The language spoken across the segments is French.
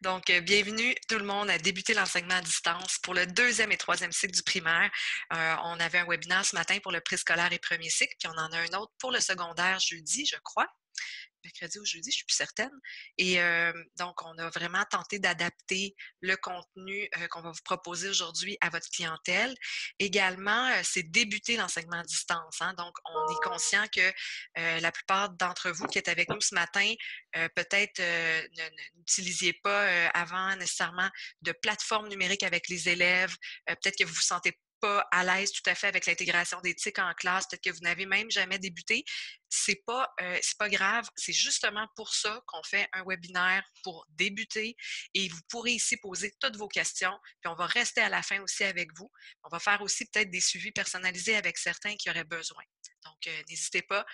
Donc, bienvenue tout le monde à débuter l'enseignement à distance pour le deuxième et troisième cycle du primaire. On avait un webinaire ce matin pour le préscolaire et premier cycle, puis on en a un autre pour le secondaire jeudi, je crois. Mercredi ou jeudi, je suis plus certaine. Et donc, on a vraiment tenté d'adapter le contenu qu'on va vous proposer aujourd'hui à votre clientèle. Également, c'est débuter l'enseignement à distance. Hein? Donc, on est conscient que la plupart d'entre vous qui êtes avec nous ce matin, peut-être n'utilisiez pas avant nécessairement de plateforme numérique avec les élèves. Peut-être que vous vous sentez pas à l'aise tout à fait avec l'intégration des TIC en classe, peut-être que vous n'avez même jamais débuté, c'est pas grave. C'est justement pour ça qu'on fait un webinaire pour débuter et vous pourrez ici poser toutes vos questions. Puis on va rester à la fin aussi avec vous. On va faire aussi peut-être des suivis personnalisés avec certains qui auraient besoin. Donc, n'hésitez pas.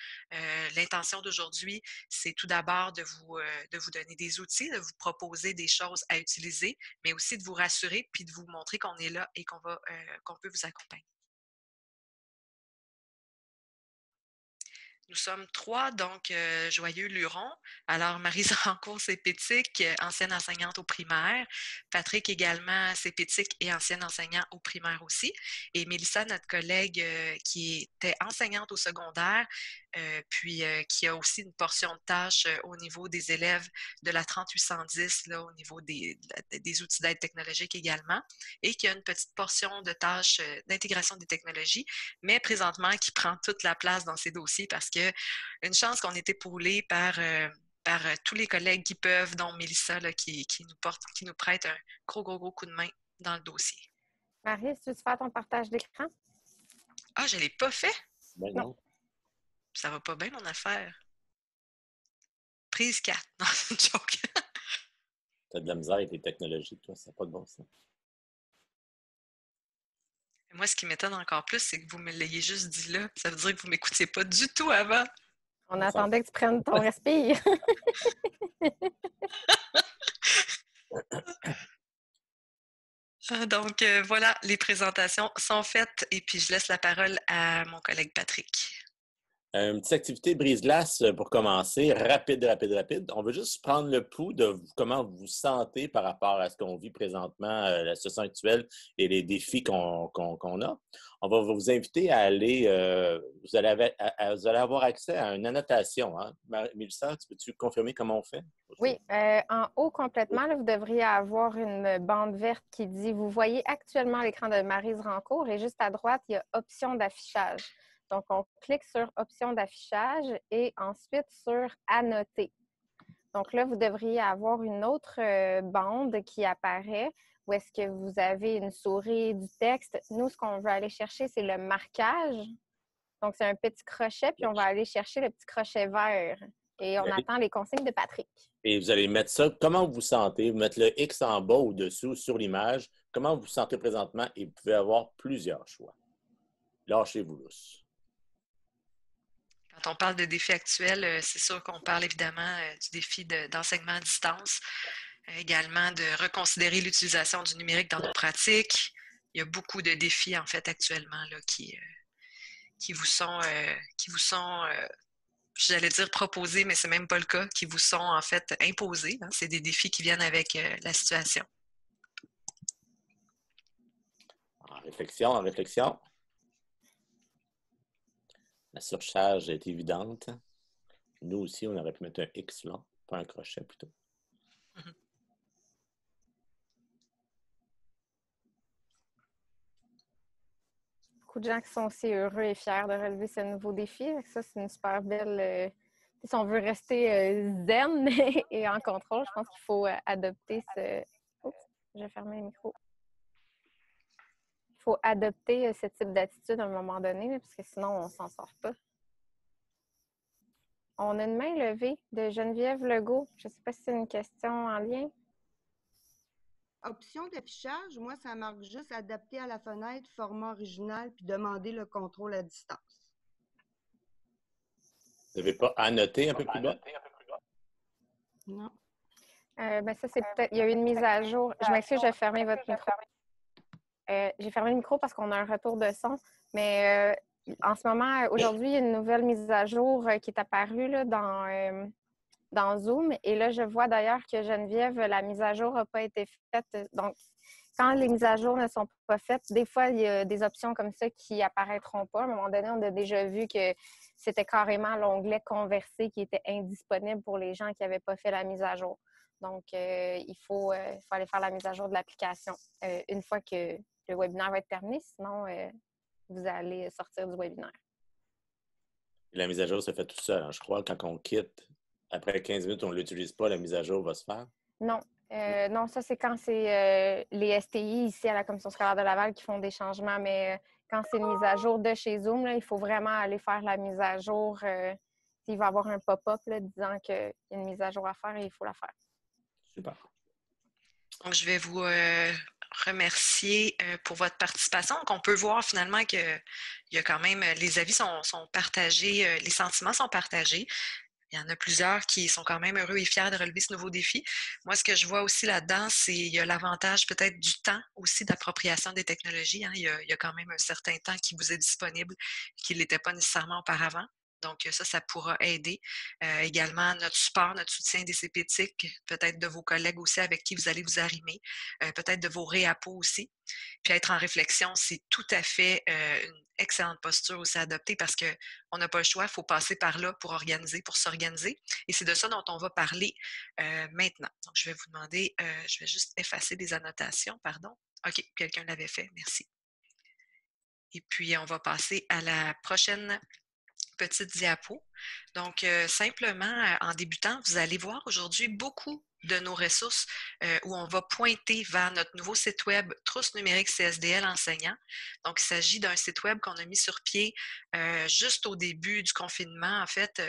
L'intention d'aujourd'hui, c'est tout d'abord de vous donner des outils, de vous proposer des choses à utiliser, mais aussi de vous rassurer puis de vous montrer qu'on est là et qu'on peut vous accompagner. Nous sommes trois, donc joyeux lurons. Alors, Maryse Rancourt, sépétique, ancienne enseignante au primaire. Patrick également, sépétique et ancienne enseignante au primaire aussi. Et Mélissa, notre collègue qui était enseignante au secondaire, puis qui a aussi une portion de tâches au niveau des élèves de la 3810, là, au niveau des outils d'aide technologique également, et qui a une petite portion de tâches d'intégration des technologies, mais présentement qui prend toute la place dans ces dossiers parce que une chance qu'on est épaulé par tous les collègues qui peuvent, dont Mélissa, là, qui nous prête un gros coup de main dans le dossier. Marie, tu veux faire ton partage d'écran? Ah, je ne l'ai pas fait? Ben non. Ça va pas bien, mon affaire. Prise 4. Non, c'est une joke. T'as de la misère avec les technologies, toi, ça n'a pas de bon sens. Moi, ce qui m'étonne encore plus, c'est que vous me l'ayez juste dit là. Ça veut dire que vous ne m'écoutiez pas du tout avant. On attendait que tu prennes ton respire. Donc, voilà, les présentations sont faites et puis je laisse la parole à mon collègue Patrick. Une petite activité brise-glace pour commencer, rapide. On veut juste prendre le pouls de comment vous vous sentez par rapport à ce qu'on vit présentement, la situation actuelle et les défis qu'on a. On va vous inviter à aller, vous allez avoir accès à une annotation. Hein? Mélissa, peux-tu confirmer comment on fait? Oui, en haut complètement, là, vous devriez avoir une bande verte qui dit « Vous voyez actuellement l'écran de Maryse Rancourt » et juste à droite, il y a « Options d'affichage ». Donc, on clique sur « Options d'affichage » et ensuite sur « Annoter ». Donc là, vous devriez avoir une autre bande qui apparaît où est-ce que vous avez une souris du texte. Nous, ce qu'on veut aller chercher, c'est le marquage. Donc, c'est un petit crochet, puis on va aller chercher le petit crochet vert. Et on attend les consignes de Patrick. Et vous allez mettre ça, comment vous vous sentez? Vous mettez le X en bas ou dessous sur l'image. Comment vous vous sentez présentement? Et vous pouvez avoir plusieurs choix. Lâchez-vous lousse. Quand on parle de défis actuels, c'est sûr qu'on parle évidemment du défi d'enseignement à distance, également de reconsidérer l'utilisation du numérique dans nos pratiques. Il y a beaucoup de défis, en fait, actuellement, là, qui vous sont j'allais dire proposés, mais c'est même pas le cas, qui vous sont en fait imposés. Hein. C'est des défis qui viennent avec la situation. En réflexion. La surcharge est évidente. Nous aussi, on aurait pu mettre un X là, pas un crochet plutôt. Beaucoup de gens qui sont aussi heureux et fiers de relever ce nouveau défi. Ça, c'est une super belle... si on veut rester zen et en contrôle, je pense qu'il faut adopter ce... Oups, j'ai fermé le micro. Il faut adopter ce type d'attitude à un moment donné, parce que sinon, on ne s'en sort pas. On a une main levée de Geneviève Legault. Je ne sais pas si c'est une question en lien. Option d'affichage, moi, ça marque juste adapter à la fenêtre, format original, puis demander le contrôle à distance. Vous n'avez pas annoté un peu plus bas? Non. Ben ça, c'est peut-être... Il y a eu une mise à jour. Je m'excuse, j'ai fermé votre micro. J'ai fermé le micro parce qu'on a un retour de son. Mais en ce moment, aujourd'hui, il y a une nouvelle mise à jour qui est apparue là, dans dans Zoom. Et là, je vois d'ailleurs que Geneviève, la mise à jour n'a pas été faite. Donc, quand les mises à jour ne sont pas faites, des fois, il y a des options comme ça qui apparaîtront pas. À un moment donné, on a déjà vu que c'était carrément l'onglet Converser qui était indisponible pour les gens qui n'avaient pas fait la mise à jour. Donc, il faut aller faire la mise à jour de l'application une fois que le webinaire va être terminé. Sinon, vous allez sortir du webinaire. La mise à jour se fait tout seul. Hein. Je crois que quand on quitte, après 15 minutes, on ne l'utilise pas, la mise à jour va se faire. Non. Non, ça, c'est quand c'est les STI ici à la Commission scolaire de Laval qui font des changements, mais quand c'est une mise à jour de chez Zoom, là, il faut vraiment aller faire la mise à jour. Il va y avoir un pop-up disant qu'il y a une mise à jour à faire et il faut la faire. Super. Donc, je vais vous remercier pour votre participation. Donc, on peut voir finalement que il y a quand même, les avis sont partagés, les sentiments sont partagés. Il y en a plusieurs qui sont quand même heureux et fiers de relever ce nouveau défi. Moi, ce que je vois aussi là-dedans, c'est qu'il y a l'avantage peut-être du temps aussi d'appropriation des technologies. Hein. Il y a quand même un certain temps qui vous est disponible, qui ne l'était pas nécessairement auparavant. Donc, ça pourra aider. Également, notre support, notre soutien des CPTIC, peut-être de vos collègues aussi avec qui vous allez vous arrimer, peut-être de vos réapos aussi. Puis être en réflexion, c'est tout à fait une excellente posture aussi à adopter parce qu'on n'a pas le choix, il faut passer par là pour organiser, pour s'organiser. Et c'est de ça dont on va parler maintenant. Donc, je vais vous demander, je vais juste effacer des annotations, pardon. OK, quelqu'un l'avait fait, merci. Et puis, on va passer à la prochaine petite diapo. Donc, simplement, en débutant, vous allez voir aujourd'hui beaucoup de nos ressources où on va pointer vers notre nouveau site web Trousse numérique CSDL enseignant. Donc, il s'agit d'un site web qu'on a mis sur pied juste au début du confinement, en fait,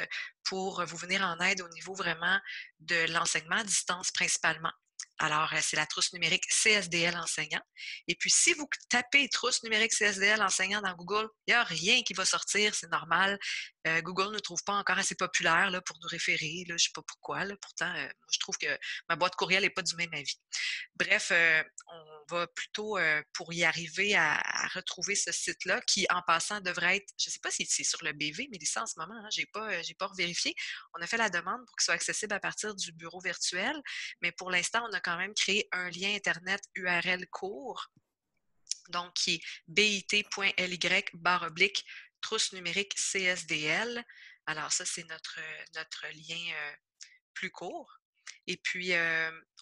pour vous venir en aide au niveau vraiment de l'enseignement à distance principalement. Alors, c'est la trousse numérique CSDL enseignant. Et puis, si vous tapez trousse numérique CSDL enseignant dans Google, il n'y a rien qui va sortir, c'est normal. Google ne trouve pas encore assez populaire là, pour nous référer. Là, je ne sais pas pourquoi. Là. Pourtant, moi, je trouve que ma boîte courriel n'est pas du même avis. Bref, on va plutôt, pour y arriver à retrouver ce site-là, qui, en passant, devrait être, je ne sais pas si c'est sur le BV, mais ça en ce moment, hein, je n'ai pas vérifié. On a fait la demande pour qu'il soit accessible à partir du bureau virtuel, mais pour l'instant, on a quand même créé un lien Internet URL court, donc qui est bit.ly/trousse numérique CSDL. Alors ça, c'est notre lien plus court. Et puis,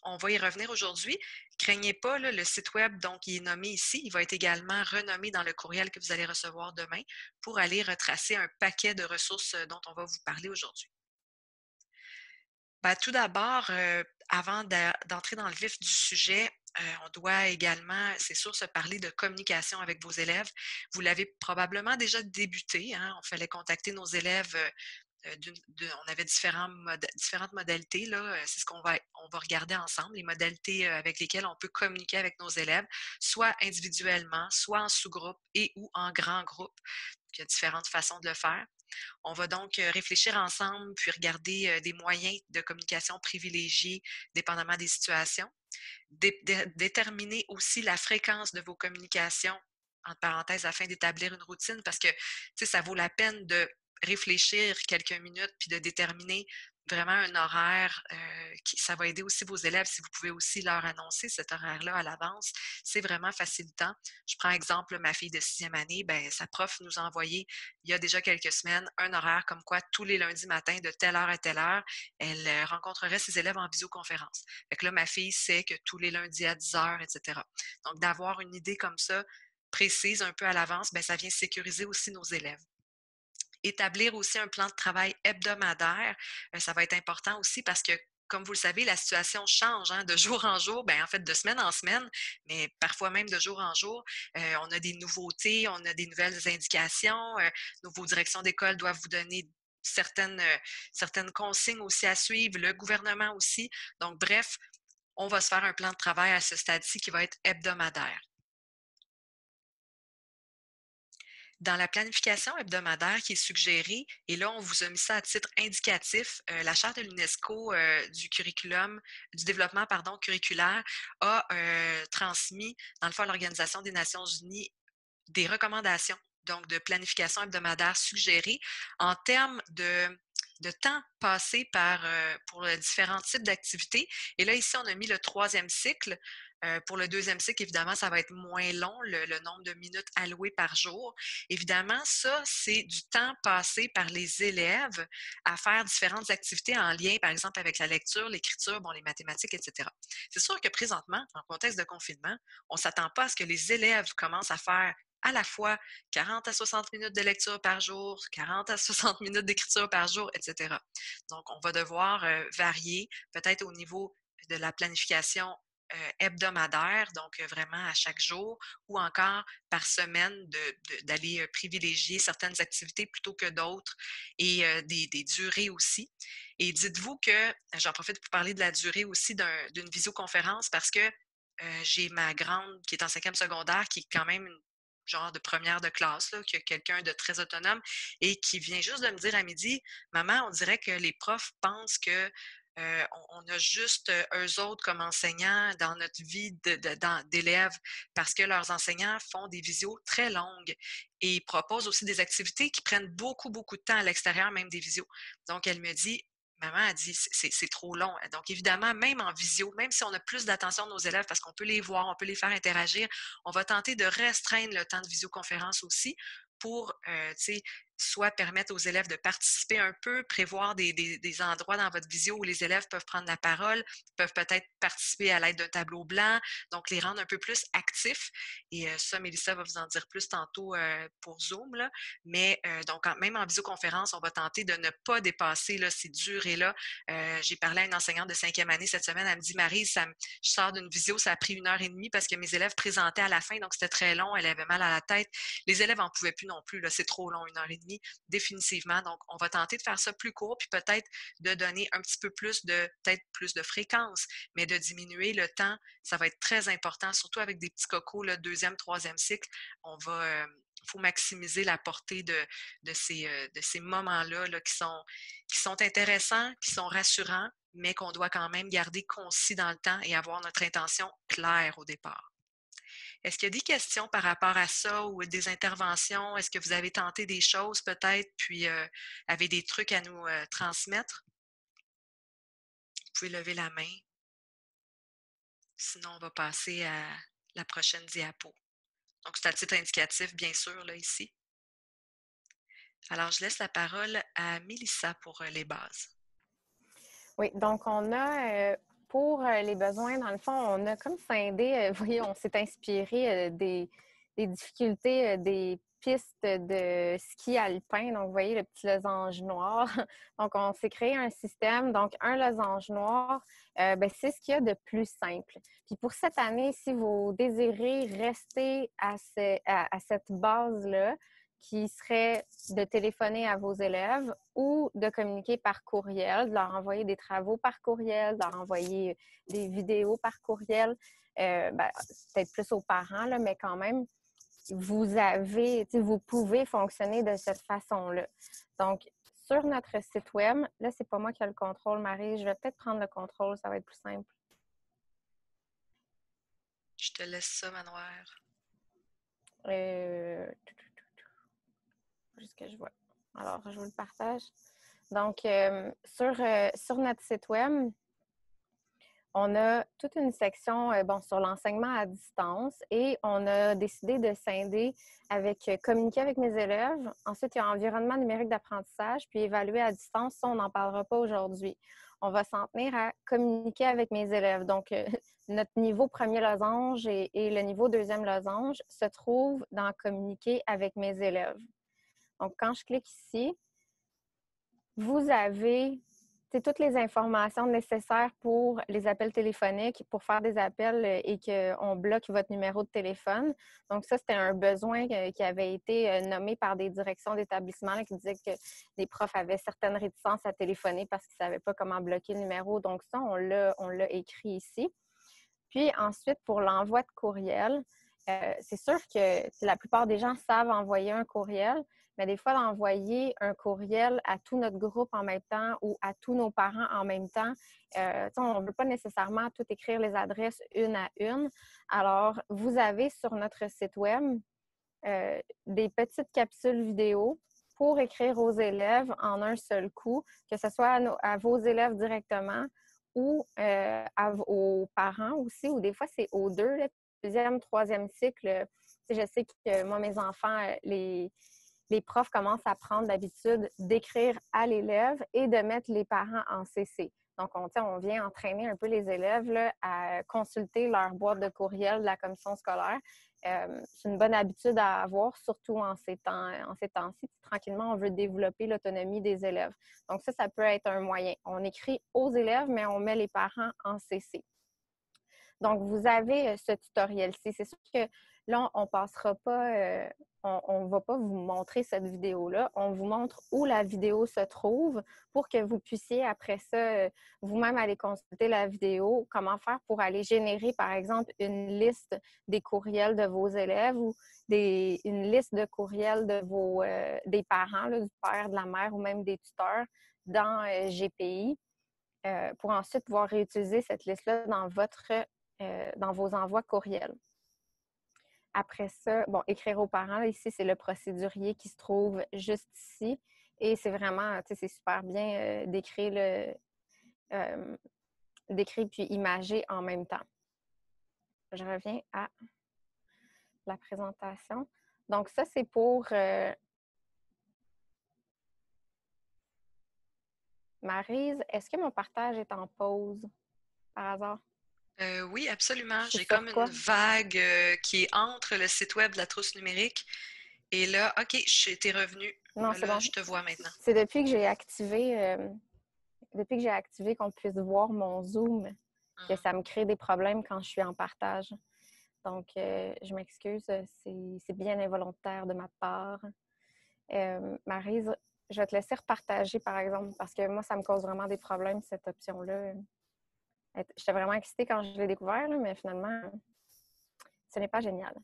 on va y revenir aujourd'hui. Craignez pas, là, le site web, donc, il est nommé ici. Il va être également renommé dans le courriel que vous allez recevoir demain pour aller retracer un paquet de ressources dont on va vous parler aujourd'hui. Tout d'abord, avant d'entrer dans le vif du sujet, on doit également, c'est sûr, se parler de communication avec vos élèves. Vous l'avez probablement déjà débuté. Hein? On fallait contacter nos élèves. On avait différentes modalités. Là. C'est ce on va regarder ensemble, les modalités avec lesquelles on peut communiquer avec nos élèves, soit individuellement, soit en sous-groupe et ou en grand groupe. Il y a différentes façons de le faire. On va donc réfléchir ensemble, puis regarder des moyens de communication privilégiés, dépendamment des situations. Déterminer aussi la fréquence de vos communications, entre parenthèses, afin d'établir une routine, parce que ça vaut la peine de réfléchir quelques minutes puis de déterminer vraiment un horaire. Ça va aider aussi vos élèves si vous pouvez aussi leur annoncer cet horaire-là à l'avance. C'est vraiment facilitant. Je prends exemple, ma fille de 6e année, sa prof nous a envoyé il y a déjà quelques semaines un horaire comme quoi tous les lundis matins de telle heure à telle heure, elle rencontrerait ses élèves en visioconférence. Fait que là, ma fille sait que tous les lundis à 10 heures, etc. Donc, d'avoir une idée comme ça, précise un peu à l'avance, ça vient sécuriser aussi nos élèves. Établir aussi un plan de travail hebdomadaire, ça va être important aussi parce que, comme vous le savez, la situation change hein, de jour en jour, en fait de semaine en semaine, mais parfois même de jour en jour. On a des nouveautés, on a des nouvelles indications. Vos directions d'école doivent vous donner certaines consignes aussi à suivre, le gouvernement aussi. Donc, bref, on va se faire un plan de travail à ce stade-ci qui va être hebdomadaire. Dans la planification hebdomadaire qui est suggérée, et là, on vous a mis ça à titre indicatif, la Charte de l'UNESCO du développement curriculaire a transmis, dans le fond, à l'Organisation des Nations unies des recommandations donc de planification hebdomadaire suggérée en termes de temps passé pour différents types d'activités. Et là, ici, on a mis le 3e cycle. Pour le 2e cycle, évidemment, ça va être moins long, le nombre de minutes allouées par jour. Évidemment, ça, c'est du temps passé par les élèves à faire différentes activités en lien, par exemple, avec la lecture, l'écriture, les mathématiques, etc. C'est sûr que présentement, en contexte de confinement, on ne s'attend pas à ce que les élèves commencent à faire à la fois 40 à 60 minutes de lecture par jour, 40 à 60 minutes d'écriture par jour, etc. Donc, on va devoir varier, peut-être au niveau de la planification hebdomadaire, donc vraiment à chaque jour, ou encore par semaine d'aller privilégier certaines activités plutôt que d'autres et des durées aussi. Et dites-vous que, j'en profite pour parler de la durée aussi d'une visioconférence parce que j'ai ma grande qui est en 5e secondaire qui est quand même une genre de première de classe, là, qui a quelqu'un de très autonome et qui vient juste de me dire à midi, maman, on dirait que les profs pensent que on a juste eux autres comme enseignants dans notre vie d'élèves parce que leurs enseignants font des visios très longues et proposent aussi des activités qui prennent beaucoup, beaucoup de temps à l'extérieur, même des visios. Donc, elle me dit, maman a dit, c'est trop long. Donc, évidemment, même en visio, même si on a plus d'attention de nos élèves parce qu'on peut les voir, on peut les faire interagir, on va tenter de restreindre le temps de visioconférence aussi pour, tu sais, soit permettre aux élèves de participer un peu, prévoir des endroits dans votre visio où les élèves peuvent prendre la parole, peuvent peut-être participer à l'aide d'un tableau blanc, donc les rendre un peu plus actifs. Et ça, Mélissa va vous en dire plus tantôt pour Zoom, là. Mais donc, même en visioconférence, on va tenter de ne pas dépasser là, ces durées-là. J'ai parlé à une enseignante de 5e année cette semaine, elle me dit, Marie, je sors d'une visio, ça a pris 1h30 parce que mes élèves présentaient à la fin, donc c'était très long, elle avait mal à la tête. Les élèves n'en pouvaient plus non plus, là, c'est trop long, 1h30. Définitivement. Donc, on va tenter de faire ça plus court, puis peut-être de donner un petit peu peut-être plus de fréquence, mais de diminuer le temps. Ça va être très important, surtout avec des petits cocos, le 2e, 3e cycle. Il faut maximiser la portée de ces moments-là là, qui sont intéressants, qui sont rassurants, mais qu'on doit quand même garder concis dans le temps et avoir notre intention claire au départ. Est-ce qu'il y a des questions par rapport à ça ou des interventions? Est-ce que vous avez tenté des choses peut-être, puis avez des trucs à nous transmettre? Vous pouvez lever la main. Sinon, on va passer à la prochaine diapo. Donc, c'est à titre indicatif, bien sûr, là, ici. Alors, je laisse la parole à Mélissa pour les bases. Oui, donc on a, pour les besoins, dans le fond, on a comme scindé, vous voyez, on s'est inspiré des difficultés des pistes de ski alpin. Donc, vous voyez le petit losange noir. Donc, on s'est créé un système. Donc, un losange noir, c'est ce qu'il y a de plus simple. Puis pour cette année, si vous désirez rester à cette base-là, qui serait de téléphoner à vos élèves ou de communiquer par courriel, de leur envoyer des travaux par courriel, de leur envoyer des vidéos par courriel, peut-être plus aux parents, là, mais quand même, vous pouvez fonctionner de cette façon-là. Donc, sur notre site web, là, c'est pas moi qui ai le contrôle, Marie. Je vais peut-être prendre le contrôle, ça va être plus simple. Je te laisse ça, Manoir. Juste que je vois. Alors, je vous le partage. Donc, sur notre site web, on a toute une section sur l'enseignement à distance et on a décidé de scinder avec communiquer avec mes élèves. Ensuite, il y a environnement numérique d'apprentissage, puis évaluer à distance. Ça, on n'en parlera pas aujourd'hui. On va s'en tenir à communiquer avec mes élèves. Donc, notre niveau premier losange et le niveau 2e losange se trouvent dans communiquer avec mes élèves. Donc, quand je clique ici, vous avez toutes les informations nécessaires pour les appels téléphoniques, pour faire des appels et qu'on bloque votre numéro de téléphone. Donc, ça, c'était un besoin qui avait été nommé par des directions d'établissement qui disaient que les profs avaient certaines réticences à téléphoner parce qu'ils ne savaient pas comment bloquer le numéro. Donc, ça, on l'a écrit ici. Puis ensuite, pour l'envoi de courriel, c'est sûr que la plupart des gens savent envoyer un courriel, mais des fois, d'envoyer un courriel à tout notre groupe en même temps ou à tous nos parents en même temps, on ne veut pas nécessairement tout écrire les adresses une à une. Alors, vous avez sur notre site web des petites capsules vidéo pour écrire aux élèves en un seul coup, que ce soit à vos élèves directement ou aux parents aussi, ou des fois, c'est aux deux, le deuxième, troisième cycle. Je sais que moi, mes enfants, les profs commencent à prendre l'habitude d'écrire à l'élève et de mettre les parents en CC. Donc, on vient entraîner un peu les élèves là, à consulter leur boîte de courriel de la commission scolaire. C'est une bonne habitude à avoir, surtout en ces temps-ci. Tranquillement, on veut développer l'autonomie des élèves. Donc, ça peut être un moyen. On écrit aux élèves, mais on met les parents en CC. Donc, vous avez ce tutoriel-ci. C'est sûr que là, on ne passera pas, on ne va pas vous montrer cette vidéo-là. On vous montre où la vidéo se trouve pour que vous puissiez, après ça, vous-même aller consulter la vidéo. Comment faire pour aller générer, par exemple, une liste des courriels de vos élèves ou une liste de courriels de des parents, là, du père, de la mère ou même des tuteurs dans GPI pour ensuite pouvoir réutiliser cette liste-là dans vos envois courriels. Après ça, bon, écrire aux parents, là, ici, c'est le procédurier qui se trouve juste ici. Et c'est vraiment, tu sais, c'est super bien d'écrire puis imager en même temps. Je reviens à la présentation. Donc, ça, c'est pour Maryse. Est-ce que mon partage est en pause par hasard? Oui, absolument. J'ai sur comme quoi? une vague qui est entre le site web de la trousse numérique et là, OK, t'es revenu. Non, c'est Là, bon. je te vois maintenant. C'est depuis que j'ai activé qu'on puisse voir mon Zoom que ça me crée des problèmes quand je suis en partage. Donc, je m'excuse, c'est bien involontaire de ma part. Maryse, je vais te laisser repartager, par exemple, parce que moi, ça me cause vraiment des problèmes, cette option-là. J'étais vraiment excitée quand je l'ai découvert, là, mais finalement, ce n'est pas génial.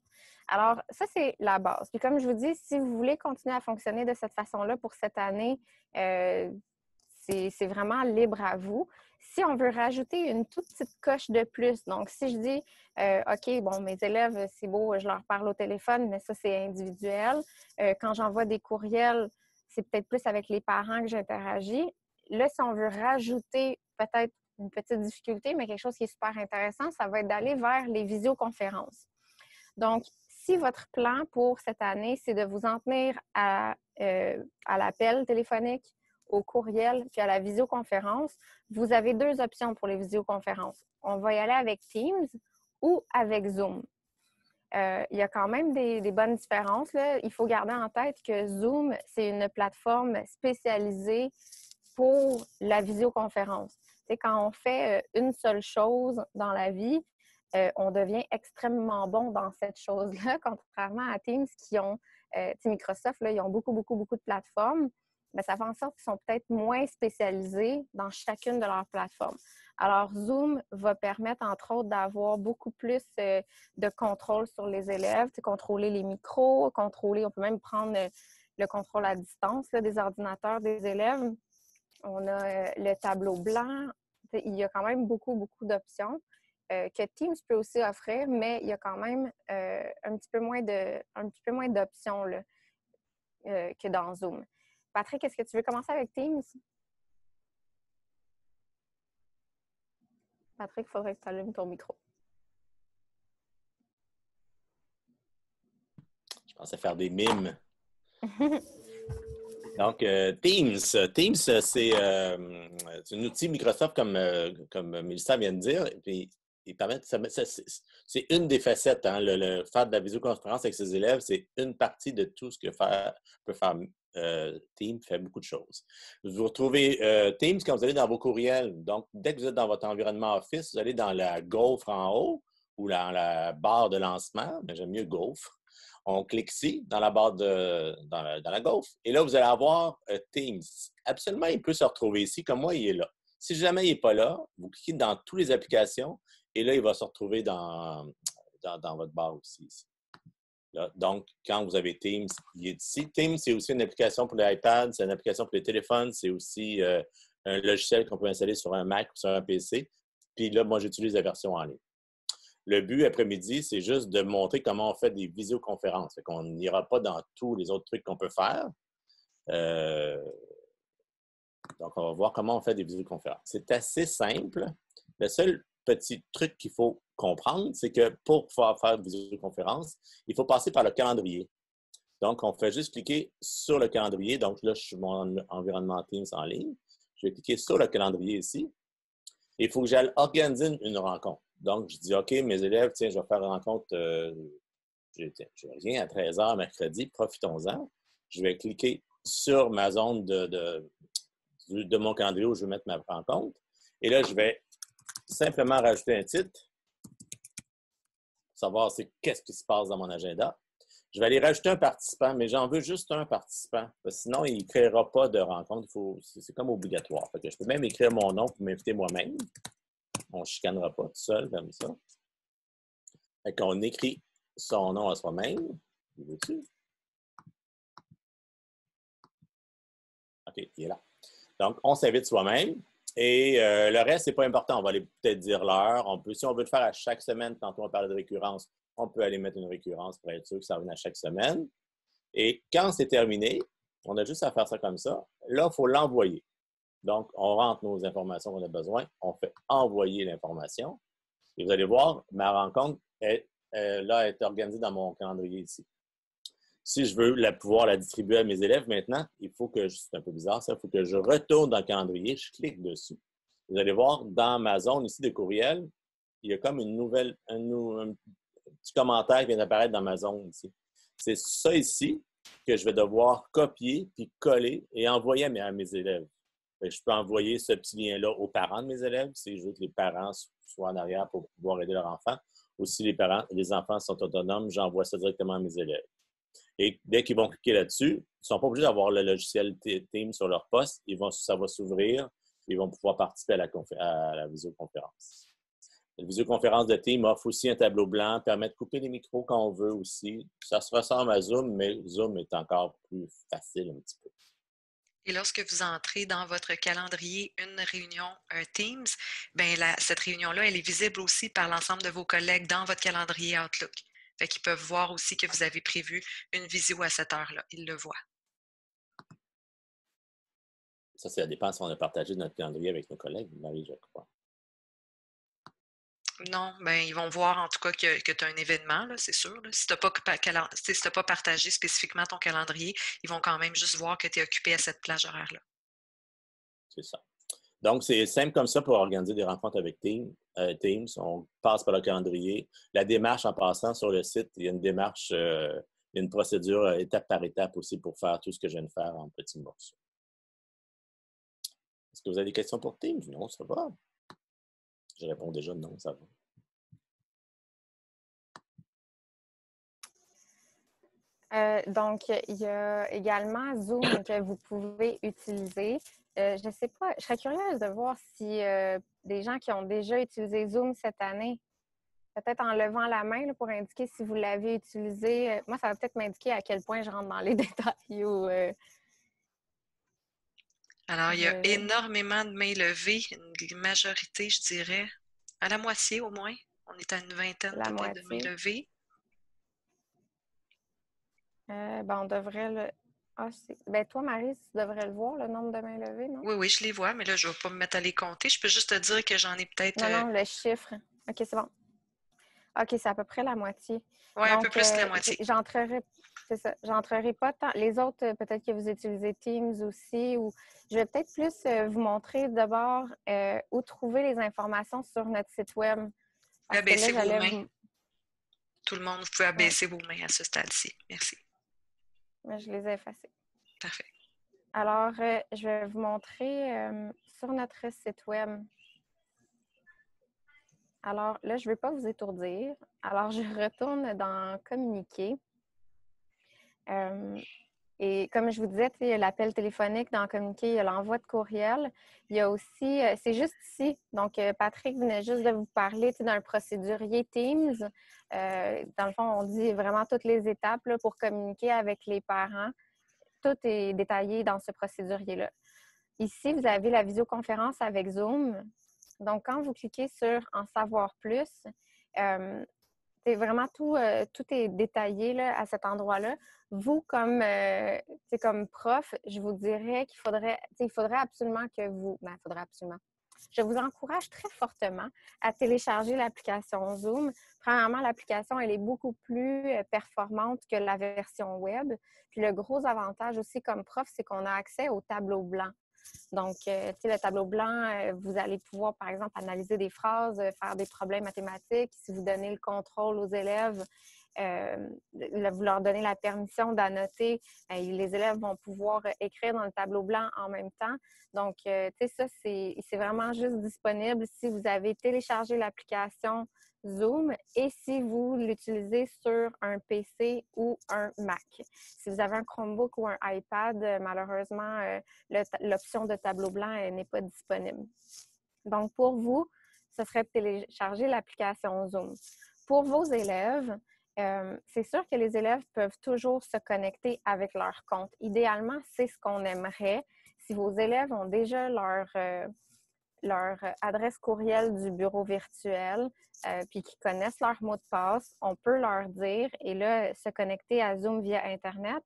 Alors, ça, c'est la base. Puis comme je vous dis, si vous voulez continuer à fonctionner de cette façon-là pour cette année, c'est vraiment libre à vous. Si on veut rajouter une toute petite coche de plus, donc si je dis, OK, bon, mes élèves, c'est beau, je leur parle au téléphone, mais ça, c'est individuel. Quand j'envoie des courriels, c'est peut-être plus avec les parents que j'interagis. Là, si on veut rajouter peut-être une petite difficulté, mais quelque chose qui est super intéressant, ça va être d'aller vers les visioconférences. Donc, si votre plan pour cette année, c'est de vous en tenir à l'appel téléphonique, au courriel, puis à la visioconférence, vous avez deux options pour les visioconférences. On va y aller avec Teams ou avec Zoom. Il y a quand même des bonnes différences, là. Il faut garder en tête que Zoom, c'est une plateforme spécialisée pour la visioconférence. C'est quand on fait une seule chose dans la vie, on devient extrêmement bon dans cette chose-là, contrairement à Teams qui ont, Microsoft, là, ils ont beaucoup de plateformes, mais ça fait en sorte qu'ils sont peut-être moins spécialisés dans chacune de leurs plateformes. Alors, Zoom va permettre, entre autres, d'avoir beaucoup plus de contrôle sur les élèves, contrôler les micros, on peut même prendre le contrôle à distance là, des ordinateurs des élèves. On a le tableau blanc. Il y a quand même beaucoup d'options que Teams peut aussi offrir, mais il y a quand même un petit peu moins d'options là, que dans Zoom. Patrick, est-ce que tu veux commencer avec Teams? Patrick, il faudrait que tu allumes ton micro. Je pense à faire des mimes. Donc, Teams, c'est un outil Microsoft, comme Mélissa vient de dire. Puis, il permet, c'est une des facettes. Hein, faire de la visioconférence avec ses élèves, c'est une partie de tout ce que peut faire Teams, fait beaucoup de choses. Vous retrouvez Teams quand vous allez dans vos courriels. Donc, dès que vous êtes dans votre environnement Office, vous allez dans la gaufre en haut ou dans la barre de lancement, mais j'aime mieux gaufre. On clique ici, dans la barre dans la gaufre, et là, vous allez avoir Teams. Absolument, il peut se retrouver ici, comme moi, il est là. Si jamais il n'est pas là, vous cliquez dans toutes les applications, et là, il va se retrouver dans votre barre aussi. Ici. Là, donc, quand vous avez Teams, il est ici. Teams, c'est aussi une application pour l'iPad, c'est une application pour les téléphones, c'est aussi un logiciel qu'on peut installer sur un Mac ou sur un PC. Puis là, moi, j'utilise la version en ligne. Le but après-midi, c'est juste de montrer comment on fait des visioconférences. Fait qu'on n'ira pas dans tous les autres trucs qu'on peut faire. Donc, on va voir comment on fait des visioconférences. C'est assez simple. Le seul petit truc qu'il faut comprendre, c'est que pour pouvoir faire une visioconférence, il faut passer par le calendrier. Donc, on fait juste cliquer sur le calendrier. Donc, là, je suis mon environnement Teams en ligne. Je vais cliquer sur le calendrier ici. Et il faut que j'aille organiser une rencontre. Donc, je dis, OK, mes élèves, tiens, je vais faire une rencontre, je rien à 13 h mercredi, profitons-en. Je vais cliquer sur ma zone de mon calendrier où je vais mettre ma rencontre. Et là, je vais simplement rajouter un titre pour savoir qu'est-ce qui se passe dans mon agenda. Je vais aller rajouter un participant, mais j'en veux juste un participant. Parce que sinon, il ne créera pas de rencontre. C'est comme obligatoire. Fait que je peux même écrire mon nom pour m'inviter moi-même. On ne chicanera pas tout seul comme ça. Fait qu'on écrit son nom à soi-même. Veux-tu? OK, il est là. Donc, on s'invite soi-même. Et le reste, ce n'est pas important. On va aller peut-être dire l'heure. Si on veut le faire à chaque semaine, tantôt on parle de récurrence, on peut aller mettre une récurrence pour être sûr que ça revienne à chaque semaine. Et quand c'est terminé, on a juste à faire ça comme ça. Là, il faut l'envoyer. Donc, on rentre nos informations qu'on a besoin. On fait envoyer l'information. Et vous allez voir, ma rencontre est organisée dans mon calendrier ici. Si je veux pouvoir la distribuer à mes élèves maintenant, il faut que, c'est un peu bizarre ça, il faut que je retourne dans le calendrier, je clique dessus. Vous allez voir, dans ma zone ici de courriel, il y a comme un petit commentaire qui vient d'apparaître dans ma zone ici. C'est ça ici que je vais devoir copier puis coller et envoyer à mes élèves. Je peux envoyer ce petit lien-là aux parents de mes élèves si je veux que les parents soient en arrière pour pouvoir aider leur enfant. Ou si les enfants sont autonomes, j'envoie ça directement à mes élèves. Et dès qu'ils vont cliquer là-dessus, ils ne sont pas obligés d'avoir le logiciel Teams sur leur poste. Ça va s'ouvrir. Ils vont pouvoir participer à la visioconférence. La visioconférence de Teams offre aussi un tableau blanc, permet de couper les micros quand on veut aussi. Ça se ressemble à Zoom, mais Zoom est encore plus facile un petit peu. Et lorsque vous entrez dans votre calendrier une réunion Teams, bien cette réunion-là, elle est visible aussi par l'ensemble de vos collègues dans votre calendrier Outlook. Fait qu'ils peuvent voir aussi que vous avez prévu une visio à cette heure-là. Ils le voient. Ça dépend si on a partagé notre calendrier avec nos collègues, Marie, je crois. Non, bien, ils vont voir en tout cas que tu as un événement, là, c'est sûr. Là. Si tu n'as pas partagé spécifiquement ton calendrier, ils vont quand même juste voir que tu es occupé à cette plage horaire-là. C'est ça. Donc, c'est simple comme ça pour organiser des rencontres avec Teams. On passe par le calendrier. La démarche en passant sur le site, il y a une démarche, il y a une procédure étape par étape aussi pour faire tout ce que je viens de faire en petits morceaux. Est-ce que vous avez des questions pour Teams? Non, ça va. Je réponds déjà non, ça va. Donc, il y a également Zoom que vous pouvez utiliser. Je ne sais pas, je serais curieuse de voir si des gens qui ont déjà utilisé Zoom cette année, peut-être en levant la main là, pour indiquer si vous l'avez utilisé. Moi, ça va peut-être m'indiquer à quel point je rentre dans les détails. Alors, il y a énormément de mains levées, une majorité, je dirais, à la moitié au moins. On est à une vingtaine peut-être de mains levées. On devrait le... toi, Marie, tu devrais le voir, le nombre de mains levées, non? Oui, je les vois, mais là, je ne vais pas me mettre à les compter. Je peux juste te dire que j'en ai peut-être... Non, le chiffre. OK, c'est bon. OK, c'est à peu près la moitié. Oui, un peu plus que la moitié. J'entrerai pas tant. Les autres, peut-être que vous utilisez Teams aussi. Ou je vais peut-être plus vous montrer d'abord où trouver les informations sur notre site web. Abaissez vos mains. Tout le monde, vous pouvez abaisser vos mains à ce stade-ci. Merci. Mais je les ai effacées. Parfait. Alors, je vais vous montrer sur notre site web. Alors, là, je ne veux pas vous étourdir. Alors, je retourne dans Communiquer. Et comme je vous disais, il y a l'appel téléphonique dans Communiquer, il y a l'envoi de courriel. Il y a aussi, c'est juste ici. Donc, Patrick venait juste de vous parler d'un procédurier Teams. Dans le fond, on dit vraiment toutes les étapes là, pour communiquer avec les parents. Tout est détaillé dans ce procédurier-là. Ici, vous avez la visioconférence avec Zoom. Donc, quand vous cliquez sur « En savoir plus », C'est vraiment tout est détaillé là, à cet endroit-là. Vous, comme prof, je vous dirais il faudrait absolument que vous... Ben, il faudrait absolument. Je vous encourage très fortement à télécharger l'application Zoom. Premièrement, l'application, elle est beaucoup plus performante que la version web. Puis le gros avantage aussi comme prof, c'est qu'on a accès au tableau blanc. Donc, le tableau blanc, vous allez pouvoir, par exemple, analyser des phrases, faire des problèmes mathématiques. Si vous donnez le contrôle aux élèves, vous leur donnez la permission d'annoter, les élèves vont pouvoir écrire dans le tableau blanc en même temps. Donc, ça, c'est vraiment juste disponible si vous avez téléchargé l'application Zoom et si vous l'utilisez sur un PC ou un Mac. Si vous avez un Chromebook ou un iPad, malheureusement, l'option de tableau blanc n'est pas disponible. Donc, pour vous, ce serait de télécharger l'application Zoom. Pour vos élèves, c'est sûr que les élèves peuvent toujours se connecter avec leur compte. Idéalement, c'est ce qu'on aimerait. Si vos élèves ont déjà leur adresse courriel du bureau virtuel, puis qu'ils connaissent leur mot de passe, on peut leur dire, et là, se connecter à Zoom via Internet.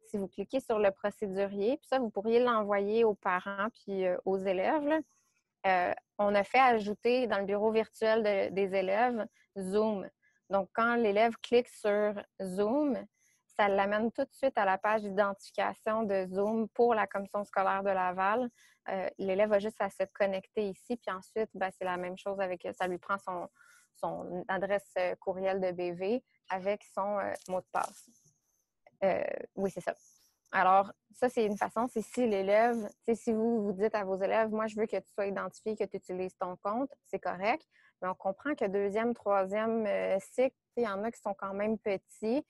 Si vous cliquez sur le procédurier, puis ça, vous pourriez l'envoyer aux parents puis aux élèves. On a fait ajouter dans le bureau virtuel des élèves Zoom. Donc, quand l'élève clique sur Zoom, ça l'amène tout de suite à la page d'identification de Zoom pour la commission scolaire de Laval. L'élève a juste à se connecter ici, puis ensuite, c'est la même chose ça lui prend son adresse courriel de BV avec son mot de passe. Oui, c'est ça. Alors, ça, c'est une façon, c'est si l'élève, si vous dites à vos élèves, moi, je veux que tu sois identifié, que tu utilises ton compte, c'est correct. Mais on comprend que deuxième, troisième cycle, il y en a qui sont quand même petits.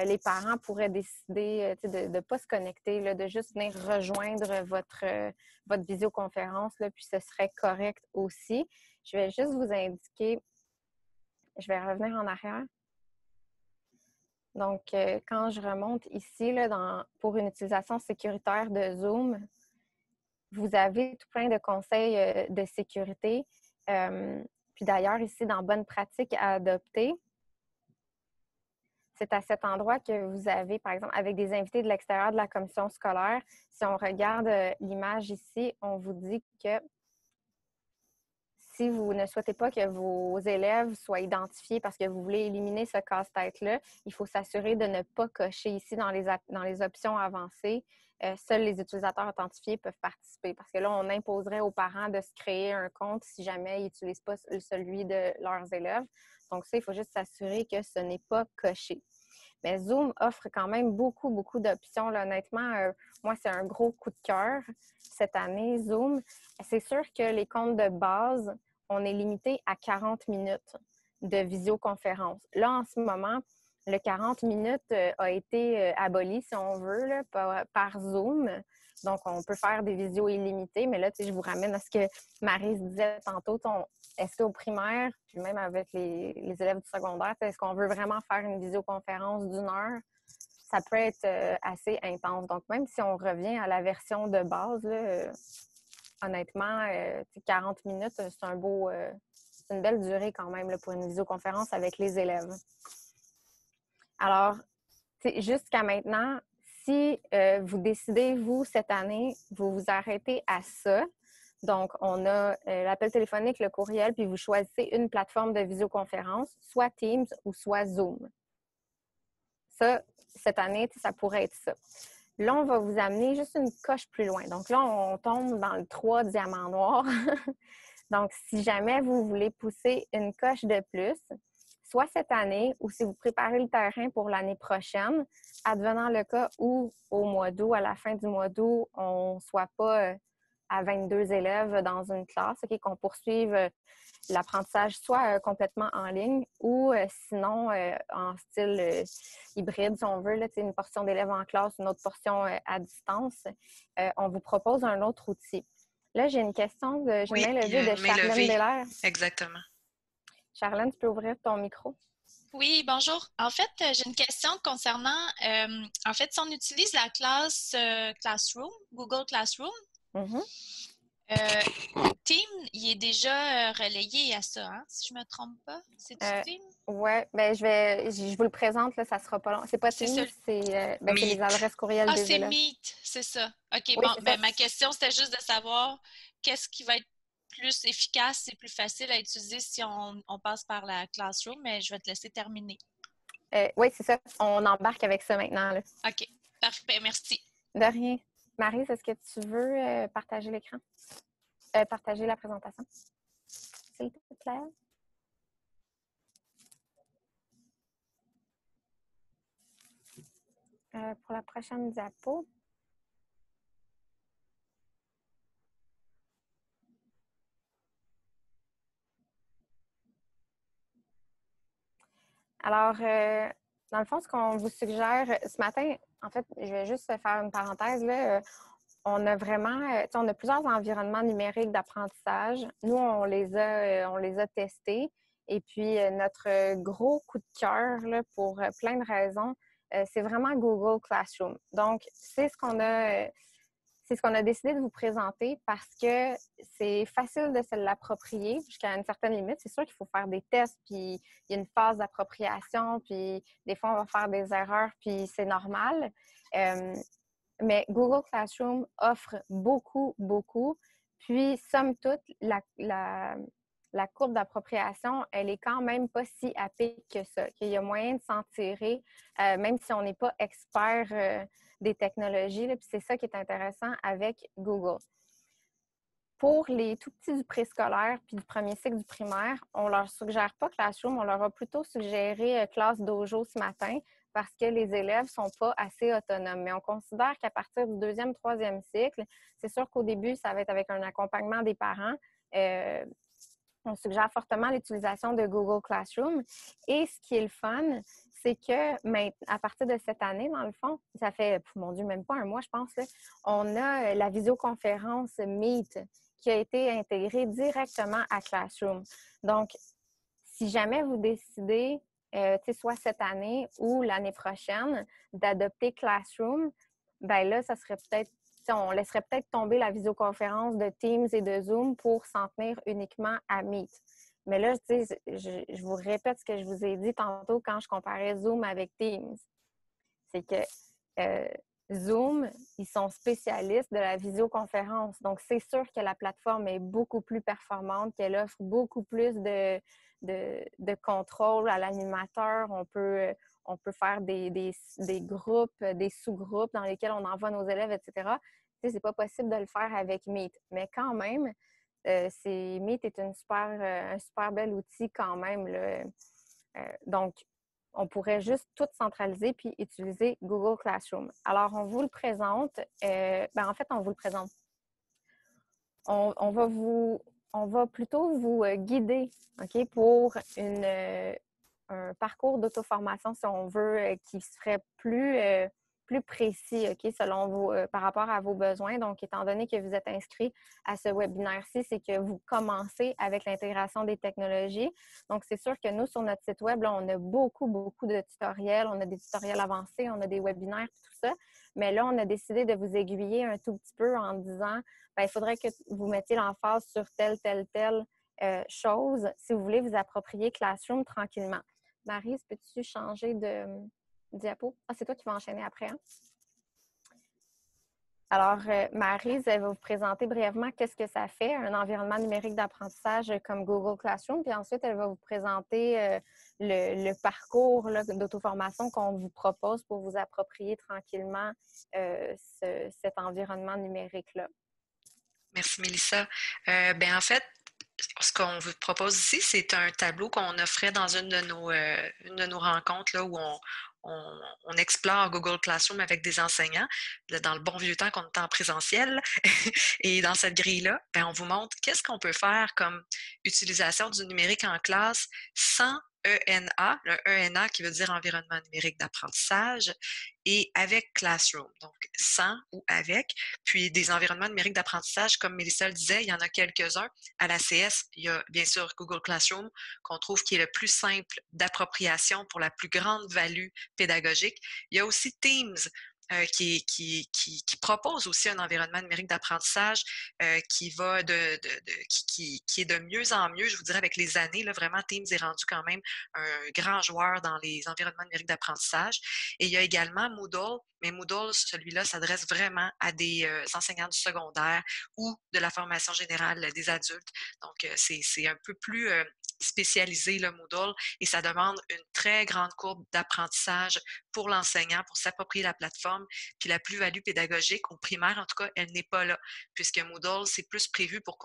Les parents pourraient décider de ne pas se connecter, là, de juste venir rejoindre votre visioconférence, là, puis ce serait correct aussi. Je vais juste vous indiquer, je vais revenir en arrière. Donc, quand je remonte ici, là, pour une utilisation sécuritaire de Zoom, vous avez tout plein de conseils de sécurité. Puis d'ailleurs, ici, dans Bonnes pratiques à adopter, c'est à cet endroit que vous avez, par exemple, avec des invités de l'extérieur de la commission scolaire, si on regarde l'image ici, on vous dit que si vous ne souhaitez pas que vos élèves soient identifiés parce que vous voulez éliminer ce casse-tête-là, il faut s'assurer de ne pas cocher ici dans les options avancées. Seuls les utilisateurs authentifiés peuvent participer parce que là, on imposerait aux parents de se créer un compte si jamais ils n'utilisent pas celui de leurs élèves. Donc ça, il faut juste s'assurer que ce n'est pas coché. Mais Zoom offre quand même beaucoup, beaucoup d'options. Là. Honnêtement, moi, c'est un gros coup de cœur cette année, Zoom. C'est sûr que les comptes de base, on est limité à 40 minutes de visioconférence. Là, en ce moment, le 40 minutes a été aboli, si on veut, là, par Zoom. Donc, on peut faire des visios illimitées, mais là, je vous ramène à ce que Maryse disait tantôt. Est-ce qu'au primaire, puis même avec les élèves du secondaire, est-ce qu'on veut vraiment faire une visioconférence d'1 heure? Ça peut être assez intense. Donc, même si on revient à la version de base, là, honnêtement, 40 minutes, c'est une belle durée quand même là, pour une visioconférence avec les élèves. Alors, jusqu'à maintenant, si vous décidez, vous, cette année, vous vous arrêtez à ça. Donc, on a l'appel téléphonique, le courriel, puis vous choisissez une plateforme de visioconférence, soit Teams ou soit Zoom. Ça, cette année, ça pourrait être ça. Là, on va vous amener juste une coche plus loin. Donc là, on tombe dans le 3 diamants noirs. Donc, si jamais vous voulez pousser une coche de plus, soit cette année ou si vous préparez le terrain pour l'année prochaine, advenant le cas où au mois d'août, à la fin du mois d'août, on ne soit pas à 22 élèves dans une classe, qu'on poursuive l'apprentissage soit complètement en ligne ou sinon en style hybride, si on veut, là, une portion d'élèves en classe, une autre portion à distance. On vous propose un autre outil. Là, j'ai une question de main levée de Charlène Belair. Exactement. Charlène, tu peux ouvrir ton micro? Oui, bonjour. En fait, j'ai une question concernant, si on utilise la classe Classroom, Google Classroom, Team, il est déjà relayé à ça, hein, si je me trompe pas. C'est-tu Team? Oui, ben je vous le présente, là, ça sera pas long. C'est pas C'est Teams, ça. c'est les Meet. adresses courriels Ah, des c'est élèves. Meet, c'est ça. OK, Oui, bon, c'est ça. ben ma question, c'était juste de savoir qu'est-ce qui va être plus efficace et plus facile à utiliser si on passe par la Classroom, mais je vais te laisser terminer. Oui, c'est ça. On embarque avec ça maintenant, là. OK, parfait, merci. De rien. Maryse, est-ce que tu veux partager l'écran? Partager la présentation? S'il te plaît. Pour la prochaine diapo. Alors, dans le fond, ce qu'on vous suggère ce matin, en fait, je vais juste faire une parenthèse, là. On a vraiment, on a plusieurs environnements numériques d'apprentissage. Nous, on les a testés. Et puis, notre gros coup de cœur, là, pour plein de raisons, c'est vraiment Google Classroom. Donc, c'est ce qu'on a décidé de vous présenter parce que c'est facile de se l'approprier jusqu'à une certaine limite. C'est sûr qu'il faut faire des tests, puis il y a une phase d'appropriation, puis des fois, on va faire des erreurs, puis c'est normal. Mais Google Classroom offre beaucoup, beaucoup. Puis, somme toute, la courbe d'appropriation, elle est quand même pas si à pic que ça. Il y a moyen de s'en tirer, même si on n'est pas expert des technologies. Là, puis c'est ça qui est intéressant avec Google. Pour les tout petits du préscolaire puis du premier cycle du primaire, on ne leur suggère pas Classroom, on leur a plutôt suggéré Classe Dojo ce matin parce que les élèves ne sont pas assez autonomes. Mais on considère qu'à partir du deuxième, troisième cycle, c'est sûr qu'au début, ça va être avec un accompagnement des parents. On suggère fortement l'utilisation de Google Classroom. Et ce qui est le fun, c'est que à partir de cette année, dans le fond, ça fait, mon Dieu, même pas un mois, je pense, là, on a la visioconférence Meet qui a été intégrée directement à Classroom. Donc, si jamais vous décidez, soit cette année ou l'année prochaine, d'adopter Classroom, ben là, ça serait peut-être, on laisserait peut-être tomber la visioconférence de Teams et de Zoom pour s'en tenir uniquement à Meet. Mais là, je vous répète ce que je vous ai dit tantôt quand je comparais Zoom avec Teams. C'est que Zoom, ils sont spécialistes de la visioconférence. Donc, c'est sûr que la plateforme est beaucoup plus performante, qu'elle offre beaucoup plus de contrôle à l'animateur. On peut faire des groupes, des sous-groupes dans lesquels on envoie nos élèves, etc. C'est pas possible de le faire avec Meet. Mais quand même, Meet est un super bel outil quand même, là. Donc, on pourrait juste tout centraliser puis utiliser Google Classroom. Alors, on vous le présente. En fait, on vous le présente. On va plutôt vous guider, OK, pour un parcours d'auto-formation, si on veut, qui serait plus précis, OK, selon vous, par rapport à vos besoins. Donc, étant donné que vous êtes inscrit à ce webinaire-ci, c'est que vous commencez avec l'intégration des technologies. Donc, c'est sûr que nous, sur notre site web, là, on a beaucoup, beaucoup de tutoriels. On a des tutoriels avancés, on a des webinaires, tout ça. Mais là, on a décidé de vous aiguiller un tout petit peu en disant, il faudrait que vous mettiez l'emphase sur telle chose si vous voulez vous approprier Classroom tranquillement. Maryse, peux-tu changer de diapo? Ah, c'est toi qui vas enchaîner après, hein? Alors, Maryse, elle va vous présenter brièvement qu'est-ce que ça fait, un environnement numérique d'apprentissage comme Google Classroom, puis ensuite, elle va vous présenter le parcours d'auto-formation qu'on vous propose pour vous approprier tranquillement cet environnement numérique-là. Merci, Mélissa. En fait, ce qu'on vous propose ici, c'est un tableau qu'on offrait dans une de nos rencontres là, où on explore Google Classroom avec des enseignants, dans le bon vieux temps qu'on était en présentiel. Et dans cette grille-là, on vous montre qu'est-ce qu'on peut faire comme utilisation du numérique en classe sans ENA, le ENA qui veut dire environnement numérique d'apprentissage, et avec Classroom, donc sans ou avec. Puis des environnements numériques d'apprentissage, comme Mélissa le disait, il y en a quelques-uns. À l'ACS, il y a bien sûr Google Classroom, qu'on trouve qui est le plus simple d'appropriation pour la plus grande value pédagogique. Il y a aussi Teams, qui propose aussi un environnement numérique d'apprentissage qui va qui est de mieux en mieux, je vous dirais, avec les années. Là, vraiment, Teams est rendu quand même un grand joueur dans les environnements numériques d'apprentissage. Et il y a également Moodle, mais Moodle, celui-là, s'adresse vraiment à des enseignants du secondaire ou de la formation générale des adultes. Donc, c'est un peu plus spécialisé, le Moodle, et ça demande une très grande courbe d'apprentissage pour l'enseignant, pour s'approprier la plateforme. Puis la plus-value pédagogique, au primaire, en tout cas, elle n'est pas là, puisque Moodle, c'est plus prévu pour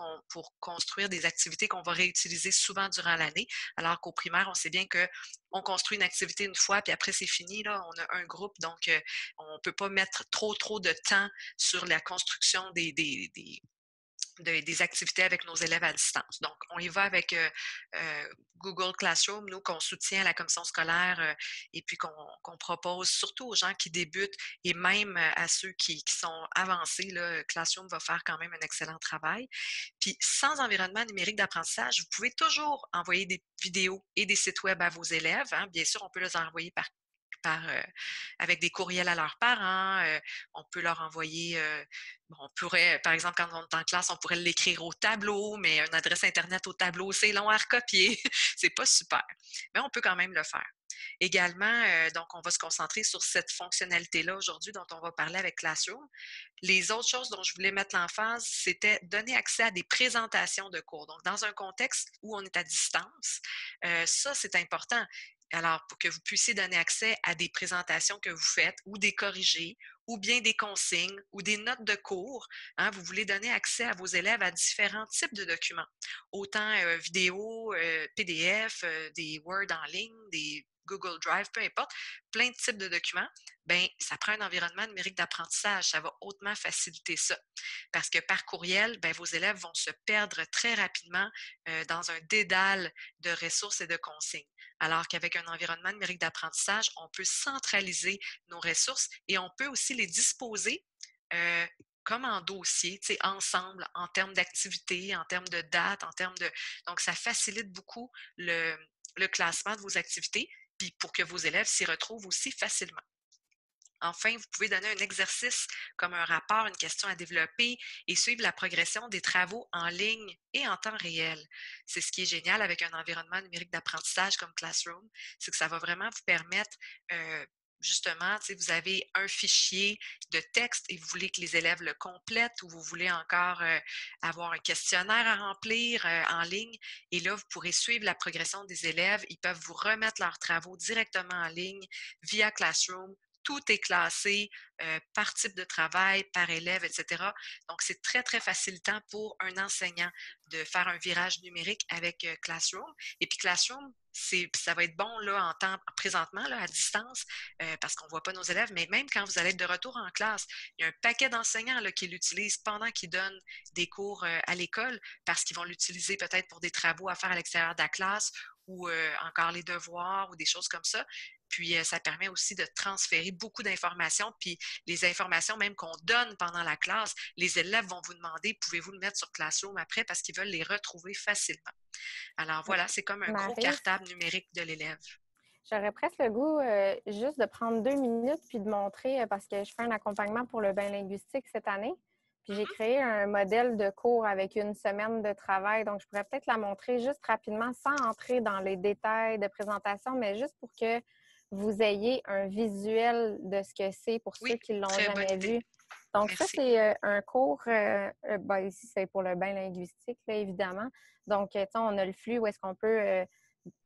construire des activités qu'on va réutiliser souvent durant l'année, alors qu'au primaire, on sait bien que on construit une activité une fois, puis après, c'est fini. Là, on a un groupe, donc on ne peut pas mettre trop de temps sur la construction des activités avec nos élèves à distance. Donc, on y va avec Google Classroom, nous, qu'on soutient à la commission scolaire et puis qu'on propose surtout aux gens qui débutent et même à ceux qui sont avancés. Là, Classroom va faire quand même un excellent travail. Puis, sans environnement numérique d'apprentissage, vous pouvez toujours envoyer des vidéos et des sites web à vos élèves. Hein. Bien sûr, on peut les envoyer avec des courriels à leurs parents. On peut leur envoyer, on pourrait, par exemple, quand on est en classe, on pourrait l'écrire au tableau, mais une adresse Internet au tableau, c'est long à recopier. C'est pas super. Mais on peut quand même le faire. Également, donc, on va se concentrer sur cette fonctionnalité-là aujourd'hui dont on va parler avec Classroom. Les autres choses dont je voulais mettre l'emphase, c'était donner accès à des présentations de cours. Donc, dans un contexte où on est à distance, ça, c'est important. Alors, pour que vous puissiez donner accès à des présentations que vous faites ou des corrigés ou bien des consignes ou des notes de cours, hein, vous voulez donner accès à vos élèves à différents types de documents, autant vidéo, PDF, des Word en ligne, des Google Drive, peu importe, plein de types de documents, bien, ça prend un environnement numérique d'apprentissage. Ça va hautement faciliter ça. Parce que par courriel, bien, vos élèves vont se perdre très rapidement dans un dédale de ressources et de consignes. Alors qu'avec un environnement numérique d'apprentissage, on peut centraliser nos ressources et on peut aussi les disposer comme en dossier, ensemble, en termes d'activité, en termes de date, en termes de... Donc, ça facilite beaucoup le classement de vos activités, puis pour que vos élèves s'y retrouvent aussi facilement. Enfin, vous pouvez donner un exercice comme un rapport, une question à développer et suivre la progression des travaux en ligne et en temps réel. C'est ce qui est génial avec un environnement numérique d'apprentissage comme Classroom, c'est que ça va vraiment vous permettre justement, vous avez un fichier de texte et vous voulez que les élèves le complètent ou vous voulez encore avoir un questionnaire à remplir en ligne. Et là, vous pourrez suivre la progression des élèves. Ils peuvent vous remettre leurs travaux directement en ligne via Classroom. Tout est classé par type de travail, par élève, etc. Donc, c'est très, très facilitant pour un enseignant de faire un virage numérique avec Classroom. Et puis, Classroom, ça va être bon là, présentement là, à distance parce qu'on ne voit pas nos élèves, mais même quand vous allez être de retour en classe, il y a un paquet d'enseignants là, qui l'utilisent pendant qu'ils donnent des cours à l'école parce qu'ils vont l'utiliser peut-être pour des travaux à faire à l'extérieur de la classe ou encore les devoirs ou des choses comme ça. Puis, ça permet aussi de transférer beaucoup d'informations. Puis, les informations même qu'on donne pendant la classe, les élèves vont vous demander, pouvez-vous le mettre sur Classroom après parce qu'ils veulent les retrouver facilement. Alors voilà, c'est comme un gros Maryse, cartable numérique de l'élève. j'aurais presque le goût juste de prendre 2 minutes puis de montrer, parce que je fais un accompagnement pour le bain linguistique cette année. Puis j'ai créé un modèle de cours avec une semaine de travail. Donc, je pourrais peut-être la montrer juste rapidement sans entrer dans les détails de présentation, mais juste pour que vous ayez un visuel de ce que c'est pour ceux qui ne l'ont jamais vu. Donc, Merci. ça, c'est un cours, ici, c'est pour le bain linguistique, là, évidemment. Donc, on a le flux où est-ce qu'on peut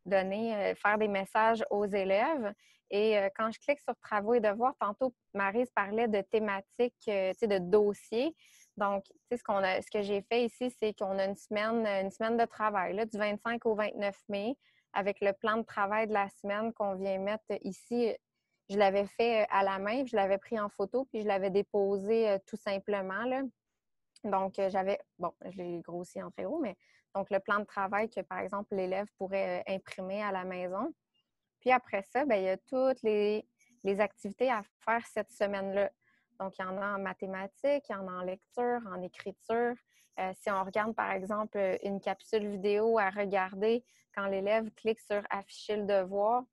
faire des messages aux élèves. Et quand je clique sur travaux et devoirs, tantôt, Maryse parlait de thématiques, de dossiers. Donc, ce que j'ai fait ici, c'est qu'on a une semaine de travail, là, du 25 au 29 mai, avec le plan de travail de la semaine qu'on vient mettre ici. Je l'avais fait à la main, puis je l'avais pris en photo, puis je l'avais déposé tout simplement, là. Donc, je l'ai grossi en très haut, mais donc le plan de travail que, par exemple, l'élève pourrait imprimer à la maison. Puis après ça, bien, il y a toutes les activités à faire cette semaine-là. Donc, il y en a en mathématiques, il y en a en lecture, en écriture. Si on regarde, par exemple, une capsule vidéo à regarder quand l'élève clique sur « Afficher le devoir »,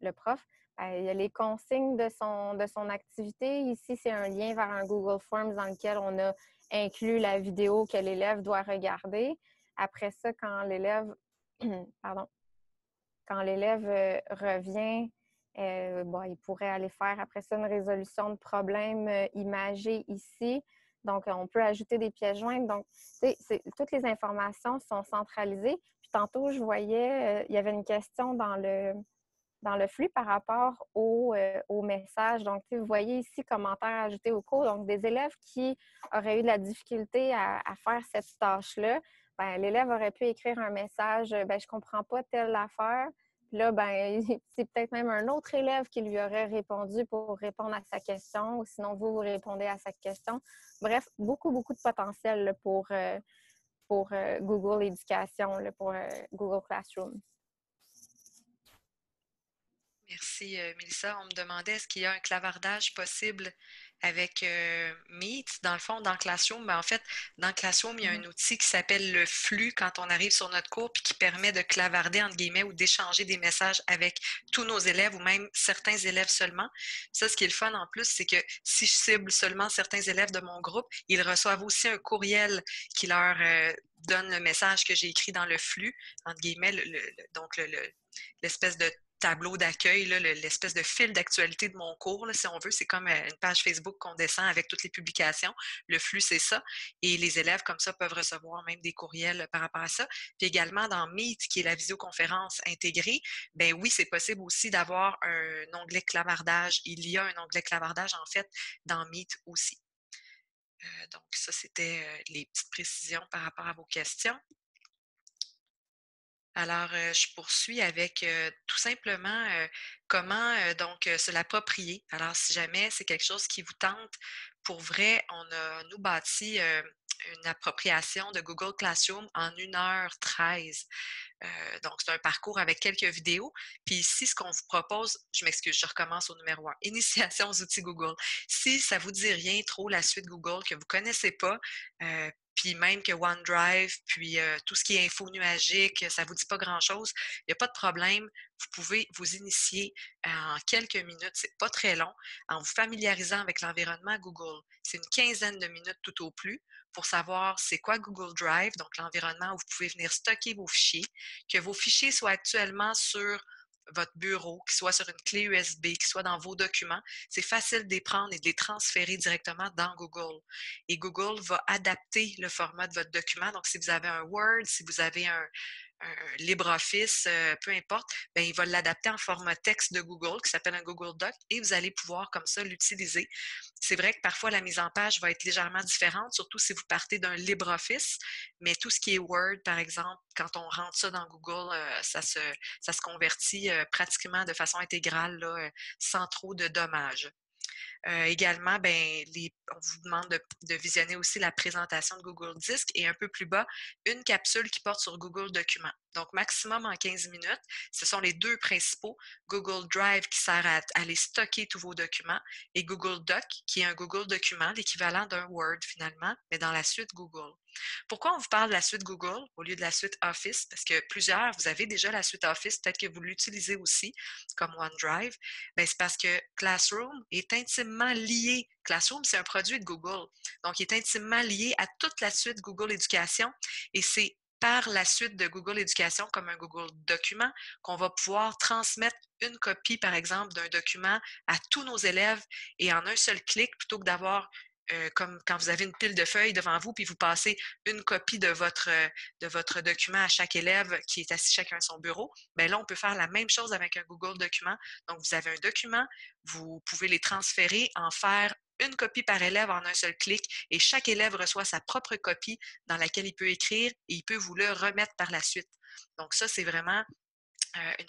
le prof, il y a les consignes de son activité. Ici, c'est un lien vers un Google Forms dans lequel on a inclus la vidéo que l'élève doit regarder. Après ça, quand l'élève pardon, quand l'élève revient, il pourrait aller faire après ça une résolution de problème imagé ici. Donc, on peut ajouter des pièces jointes. Donc, toutes les informations sont centralisées. Puis tantôt, je voyais, il y avait une question dans le flux par rapport au message. Donc, vous voyez ici, commentaires ajoutés au cours. Donc, des élèves qui auraient eu de la difficulté à faire cette tâche-là, l'élève aurait pu écrire un message, je ne comprends pas telle affaire. Puis là, c'est peut-être même un autre élève qui lui aurait répondu pour répondre à sa question, ou sinon vous répondez à sa question. Bref, beaucoup, beaucoup de potentiel là, pour Google Éducation, là, pour Google Classroom. Merci, Mélissa. On me demandait est-ce qu'il y a un clavardage possible avec Meet. Dans le fond, dans Classroom, en fait, dans Classroom, il y a un outil qui s'appelle le flux quand on arrive sur notre cours puis qui permet de clavarder, entre guillemets, ou d'échanger des messages avec tous nos élèves ou même certains élèves seulement. Ça, ce qui est le fun en plus, c'est que si je cible seulement certains élèves de mon groupe, ils reçoivent aussi un courriel qui leur donne le message que j'ai écrit dans le flux, entre guillemets, donc l'espèce de tableau d'accueil, l'espèce de fil d'actualité de mon cours, là, si on veut. C'est comme une page Facebook qu'on descend avec toutes les publications. Le flux, c'est ça. Et les élèves, comme ça, peuvent recevoir même des courriels par rapport à ça. Puis également, dans Meet, qui est la visioconférence intégrée, ben oui, c'est possible aussi d'avoir un onglet clavardage. Il y a un onglet clavardage, en fait, dans Meet aussi. Donc, ça, c'était les petites précisions par rapport à vos questions. Alors, je poursuis avec tout simplement comment donc se l'approprier. Alors, si jamais c'est quelque chose qui vous tente, pour vrai, on a nous bâti une appropriation de Google Classroom en 1h13. Donc, c'est un parcours avec quelques vidéos. Puis ici, ce qu'on vous propose, je m'excuse, je recommence au numéro 1, initiation aux outils Google. Si ça ne vous dit rien trop, la suite Google que vous ne connaissez pas, puis même que OneDrive, puis tout ce qui est info nuagique, ça ne vous dit pas grand-chose, il n'y a pas de problème. Vous pouvez vous initier en quelques minutes, c'est pas très long, en vous familiarisant avec l'environnement Google. C'est une quinzaine de minutes tout au plus pour savoir c'est quoi Google Drive, donc l'environnement où vous pouvez venir stocker vos fichiers, que vos fichiers soient actuellement sur votre bureau, qu'ils soient sur une clé USB, qu'ils soient dans vos documents. C'est facile de les prendre et de les transférer directement dans Google. Et Google va adapter le format de votre document. Donc, si vous avez un Word, si vous avez un LibreOffice, peu importe, bien, il va l'adapter en format texte de Google qui s'appelle un Google Doc et vous allez pouvoir comme ça l'utiliser. C'est vrai que parfois la mise en page va être légèrement différente, surtout si vous partez d'un LibreOffice, mais tout ce qui est Word, par exemple, quand on rentre ça dans Google, ça se convertit pratiquement de façon intégrale, là, sans trop de dommages. Également, on vous demande de visionner aussi la présentation de Google Disc et un peu plus bas, une capsule qui porte sur Google Documents. Donc, maximum en 15 minutes. Ce sont les deux principaux. Google Drive qui sert à aller stocker tous vos documents et Google Doc qui est un Google Document, l'équivalent d'un Word finalement, mais dans la suite Google. Pourquoi on vous parle de la suite Google au lieu de la suite Office? Parce que plusieurs, vous avez déjà la suite Office, peut-être que vous l'utilisez aussi, comme OneDrive. C'est parce que Classroom est intimement lié. Classroom, c'est un produit de Google. Donc, il est intimement lié à toute la suite Google Éducation et c'est par la suite de Google Éducation, comme un Google Document, qu'on va pouvoir transmettre une copie, par exemple, d'un document à tous nos élèves et en un seul clic, plutôt que d'avoir comme quand vous avez une pile de feuilles devant vous, puis vous passez une copie de votre document à chaque élève qui est assis chacun à son bureau, bien là, on peut faire la même chose avec un Google Document. Donc, vous avez un document, vous pouvez les transférer, en faire une copie par élève en un seul clic et chaque élève reçoit sa propre copie dans laquelle il peut écrire et il peut vous le remettre par la suite. Donc, ça, c'est vraiment une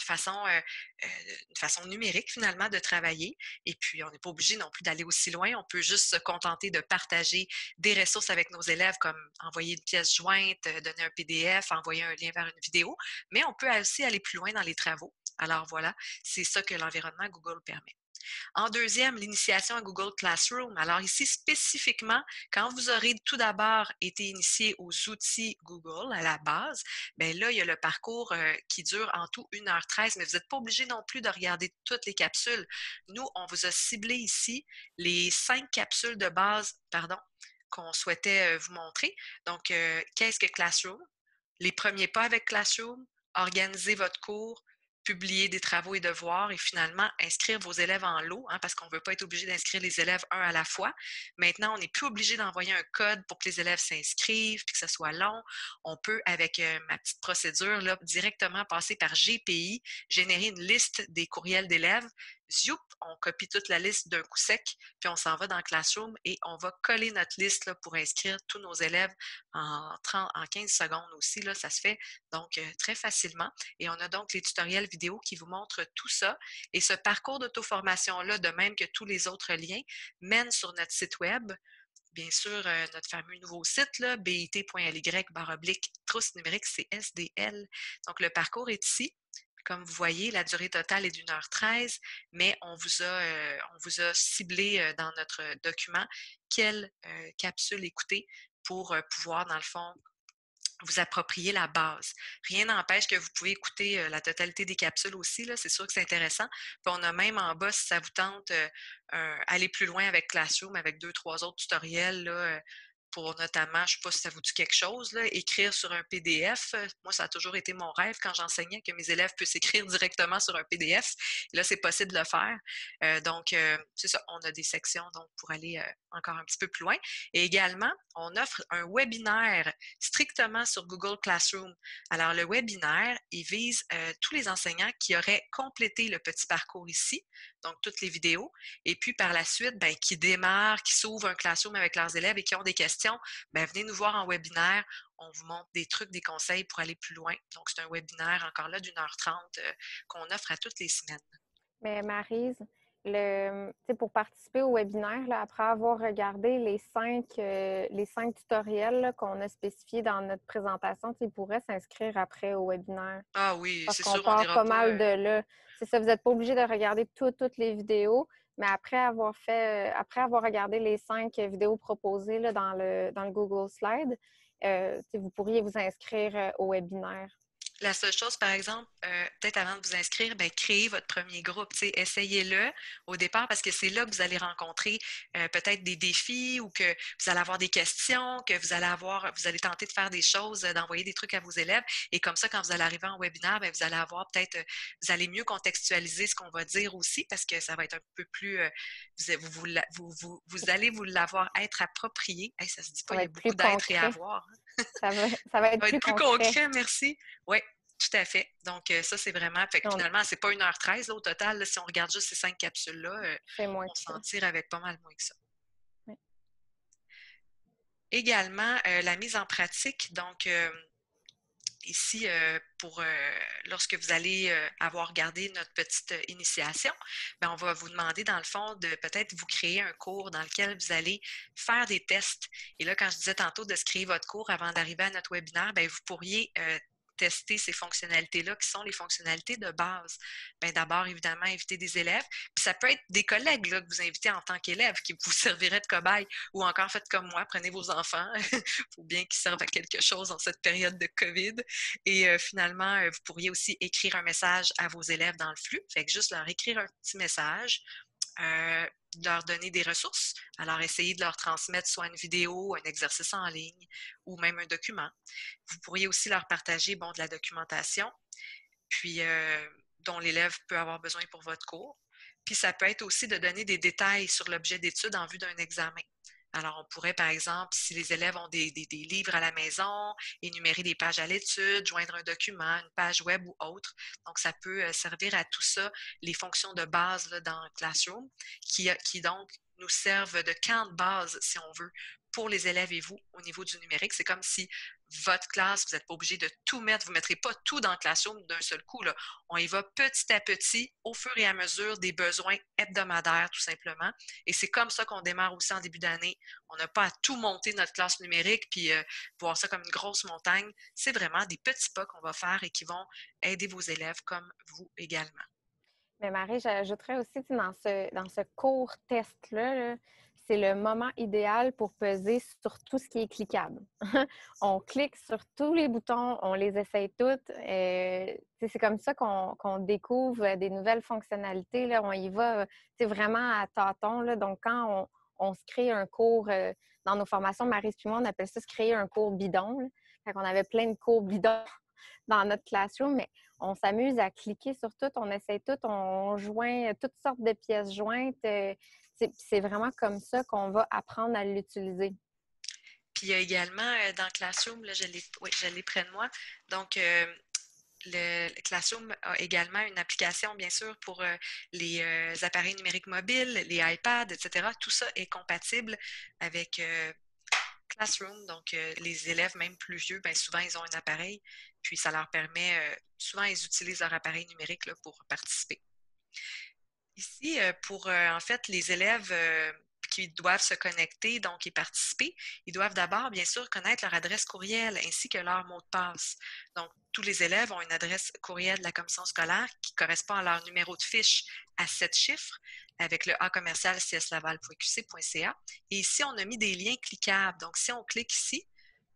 façon numérique finalement de travailler. Et puis, on n'est pas obligé non plus d'aller aussi loin. On peut juste se contenter de partager des ressources avec nos élèves comme envoyer une pièce jointe, donner un PDF, envoyer un lien vers une vidéo. Mais on peut aussi aller plus loin dans les travaux. Alors voilà, c'est ça que l'environnement Google permet. En deuxième, l'initiation à Google Classroom. Alors ici, spécifiquement, quand vous aurez tout d'abord été initié aux outils Google à la base, bien là, il y a le parcours qui dure en tout 1h13, mais vous n'êtes pas obligé non plus de regarder toutes les capsules. Nous, on vous a ciblé ici les 5 capsules de base, qu'on souhaitait vous montrer. Donc, qu'est-ce que Classroom? Les premiers pas avec Classroom, organiser votre cours, publier des travaux et devoirs et finalement inscrire vos élèves en lot, parce qu'on ne veut pas être obligé d'inscrire les élèves un à la fois. Maintenant, on n'est plus obligé d'envoyer un code pour que les élèves s'inscrivent puis que ce soit long. On peut, avec ma petite procédure, là, directement passer par GPI, générer une liste des courriels d'élèves. Zoup, on copie toute la liste d'un coup sec, puis on s'en va dans Classroom et on va coller notre liste là, pour inscrire tous nos élèves en 15 secondes aussi. Là, ça se fait donc très facilement. Et on a donc les tutoriels vidéo qui vous montrent tout ça. Et ce parcours d'auto-formation-là, de même que tous les autres liens, mène sur notre site web. Bien sûr, notre fameux nouveau site, bit.ly/trousse numérique CSDL. Donc, le parcours est ici. Comme vous voyez, la durée totale est d'1h13, mais on vous a ciblé dans notre document quelle capsule écouter pour pouvoir, dans le fond, vous approprier la base. Rien n'empêche que vous pouvez écouter la totalité des capsules aussi, là, c'est sûr que c'est intéressant. Puis on a même en bas, si ça vous tente, aller plus loin avec Classroom, avec 2-3 autres tutoriels, là, pour notamment, je ne sais pas si ça vous dit quelque chose, là, écrire sur un PDF. Moi, ça a toujours été mon rêve quand j'enseignais que mes élèves puissent écrire directement sur un PDF. Et là, c'est possible de le faire. Donc, c'est ça, on a des sections donc, pour aller encore un petit peu plus loin. Et également, on offre un webinaire strictement sur Google Classroom. Alors, le webinaire, il vise tous les enseignants qui auraient complété le petit parcours ici, donc toutes les vidéos, et puis par la suite, bien, qui démarrent, qui s'ouvrent un Classroom avec leurs élèves et qui ont des questions, bien, venez nous voir en webinaire. On vous montre des trucs, des conseils pour aller plus loin. Donc, c'est un webinaire encore là d'1h30 qu'on offre à toutes les semaines. Mais Maryse, pour participer au webinaire, là, après avoir regardé les cinq tutoriels qu'on a spécifiés dans notre présentation, ils pourraient s'inscrire après au webinaire. Ah oui, Parce c'est qu'on sûr, on part n'ira pas pas. mal de là. C'est ça, vous n'êtes pas obligé de regarder toutes les vidéos, mais après avoir regardé les 5 vidéos proposées là, dans le Google Slide, vous pourriez vous inscrire au webinaire. La seule chose, par exemple, peut-être avant de vous inscrire, bien, créez votre premier groupe. Essayez-le au départ parce que c'est là que vous allez rencontrer peut-être des défis ou que vous allez avoir des questions, que vous allez tenter de faire des choses, d'envoyer des trucs à vos élèves. Et comme ça, quand vous allez arriver en webinaire, bien, vous allez avoir peut-être, vous allez mieux contextualiser ce qu'on va dire aussi parce que ça va être un peu plus, vous allez vous l'avoir être approprié. Hey, ça se dit pas, il y a beaucoup d'être et avoir. Ça va être ça va plus être plus concret, merci. Oui, tout à fait. Donc, ça, c'est vraiment. Fait que finalement, c'est pas 1h13 là, au total. Là, si on regarde juste ces 5 capsules-là, on s'en tire avec pas mal moins que ça. Oui. Également, la mise en pratique. Donc, ici, lorsque vous allez avoir regardé notre petite initiation, bien, on va vous demander, dans le fond, de peut-être vous créer un cours dans lequel vous allez faire des tests. Et là, quand je disais tantôt de se créer votre cours avant d'arriver à notre webinaire, bien, vous pourriez tester ces fonctionnalités-là qui sont les fonctionnalités de base. Bien, d'abord, évidemment, inviter des élèves. Puis ça peut être des collègues là, que vous invitez en tant qu'élèves qui vous serviraient de cobaye ou encore faites comme moi, prenez vos enfants. Il faut bien qu'ils servent à quelque chose en cette période de COVID. Et finalement, vous pourriez aussi écrire un message à vos élèves dans le flux. Fait que juste leur écrire un petit message. Leur donner des ressources. Alors, essayez de leur transmettre soit une vidéo, un exercice en ligne ou même un document. Vous pourriez aussi leur partager de la documentation, puis dont l'élève peut avoir besoin pour votre cours. Puis ça peut être aussi de donner des détails sur l'objet d'étude en vue d'un examen. Alors, on pourrait, par exemple, si les élèves ont des livres à la maison, énumérer des pages à l'étude, joindre un document, une page web ou autre. Donc, ça peut servir à tout ça, les fonctions de base là, dans Classroom, qui donc nous servent de camp de base, si on veut, pour les élèves et vous au niveau du numérique. C'est comme si votre classe, vous n'êtes pas obligé de tout mettre, vous ne mettrez pas tout dans Classroom d'un seul coup. Là. On y va petit à petit, au fur et à mesure des besoins hebdomadaires, tout simplement. Et c'est comme ça qu'on démarre aussi en début d'année. On n'a pas à tout monter notre classe numérique puis voir ça comme une grosse montagne. C'est vraiment des petits pas qu'on va faire et qui vont aider vos élèves comme vous également. Mais Marie, j'ajouterais aussi, tu sais, dans ce court test-là, là, c'est le moment idéal pour peser sur tout ce qui est cliquable. On clique sur tous les boutons, on les essaye toutes. C'est comme ça qu'on découvre des nouvelles fonctionnalités. Là. On y va vraiment à tâtons. Là. Donc, quand on se crée un cours, dans nos formations, Marie et moi, on appelle ça se créer un cours bidon. Là. Fait qu'on avait plein de cours bidons dans notre classroom, mais on s'amuse à cliquer sur tout, on essaie tout, on joint toutes sortes de pièces jointes. C'est vraiment comme ça qu'on va apprendre à l'utiliser. Puis il y a également dans Classroom, là, je l'ai près de moi. Donc, le Classroom a également une application, bien sûr, pour les appareils numériques mobiles, les iPads, etc. Tout ça est compatible avec Classroom. Donc, les élèves, même plus vieux, bien souvent, ils ont un appareil. Puis, ça leur permet, souvent, ils utilisent leur appareil numérique là, pour participer. Ici, pour en fait les élèves qui doivent se connecter donc et participer, ils doivent d'abord, bien sûr, connaître leur adresse courriel ainsi que leur mot de passe. Donc, tous les élèves ont une adresse courriel de la commission scolaire qui correspond à leur numéro de fiche à 7 chiffres avec le a-commercial-cslaval.qc.ca. Et ici, on a mis des liens cliquables. Donc, si on clique ici,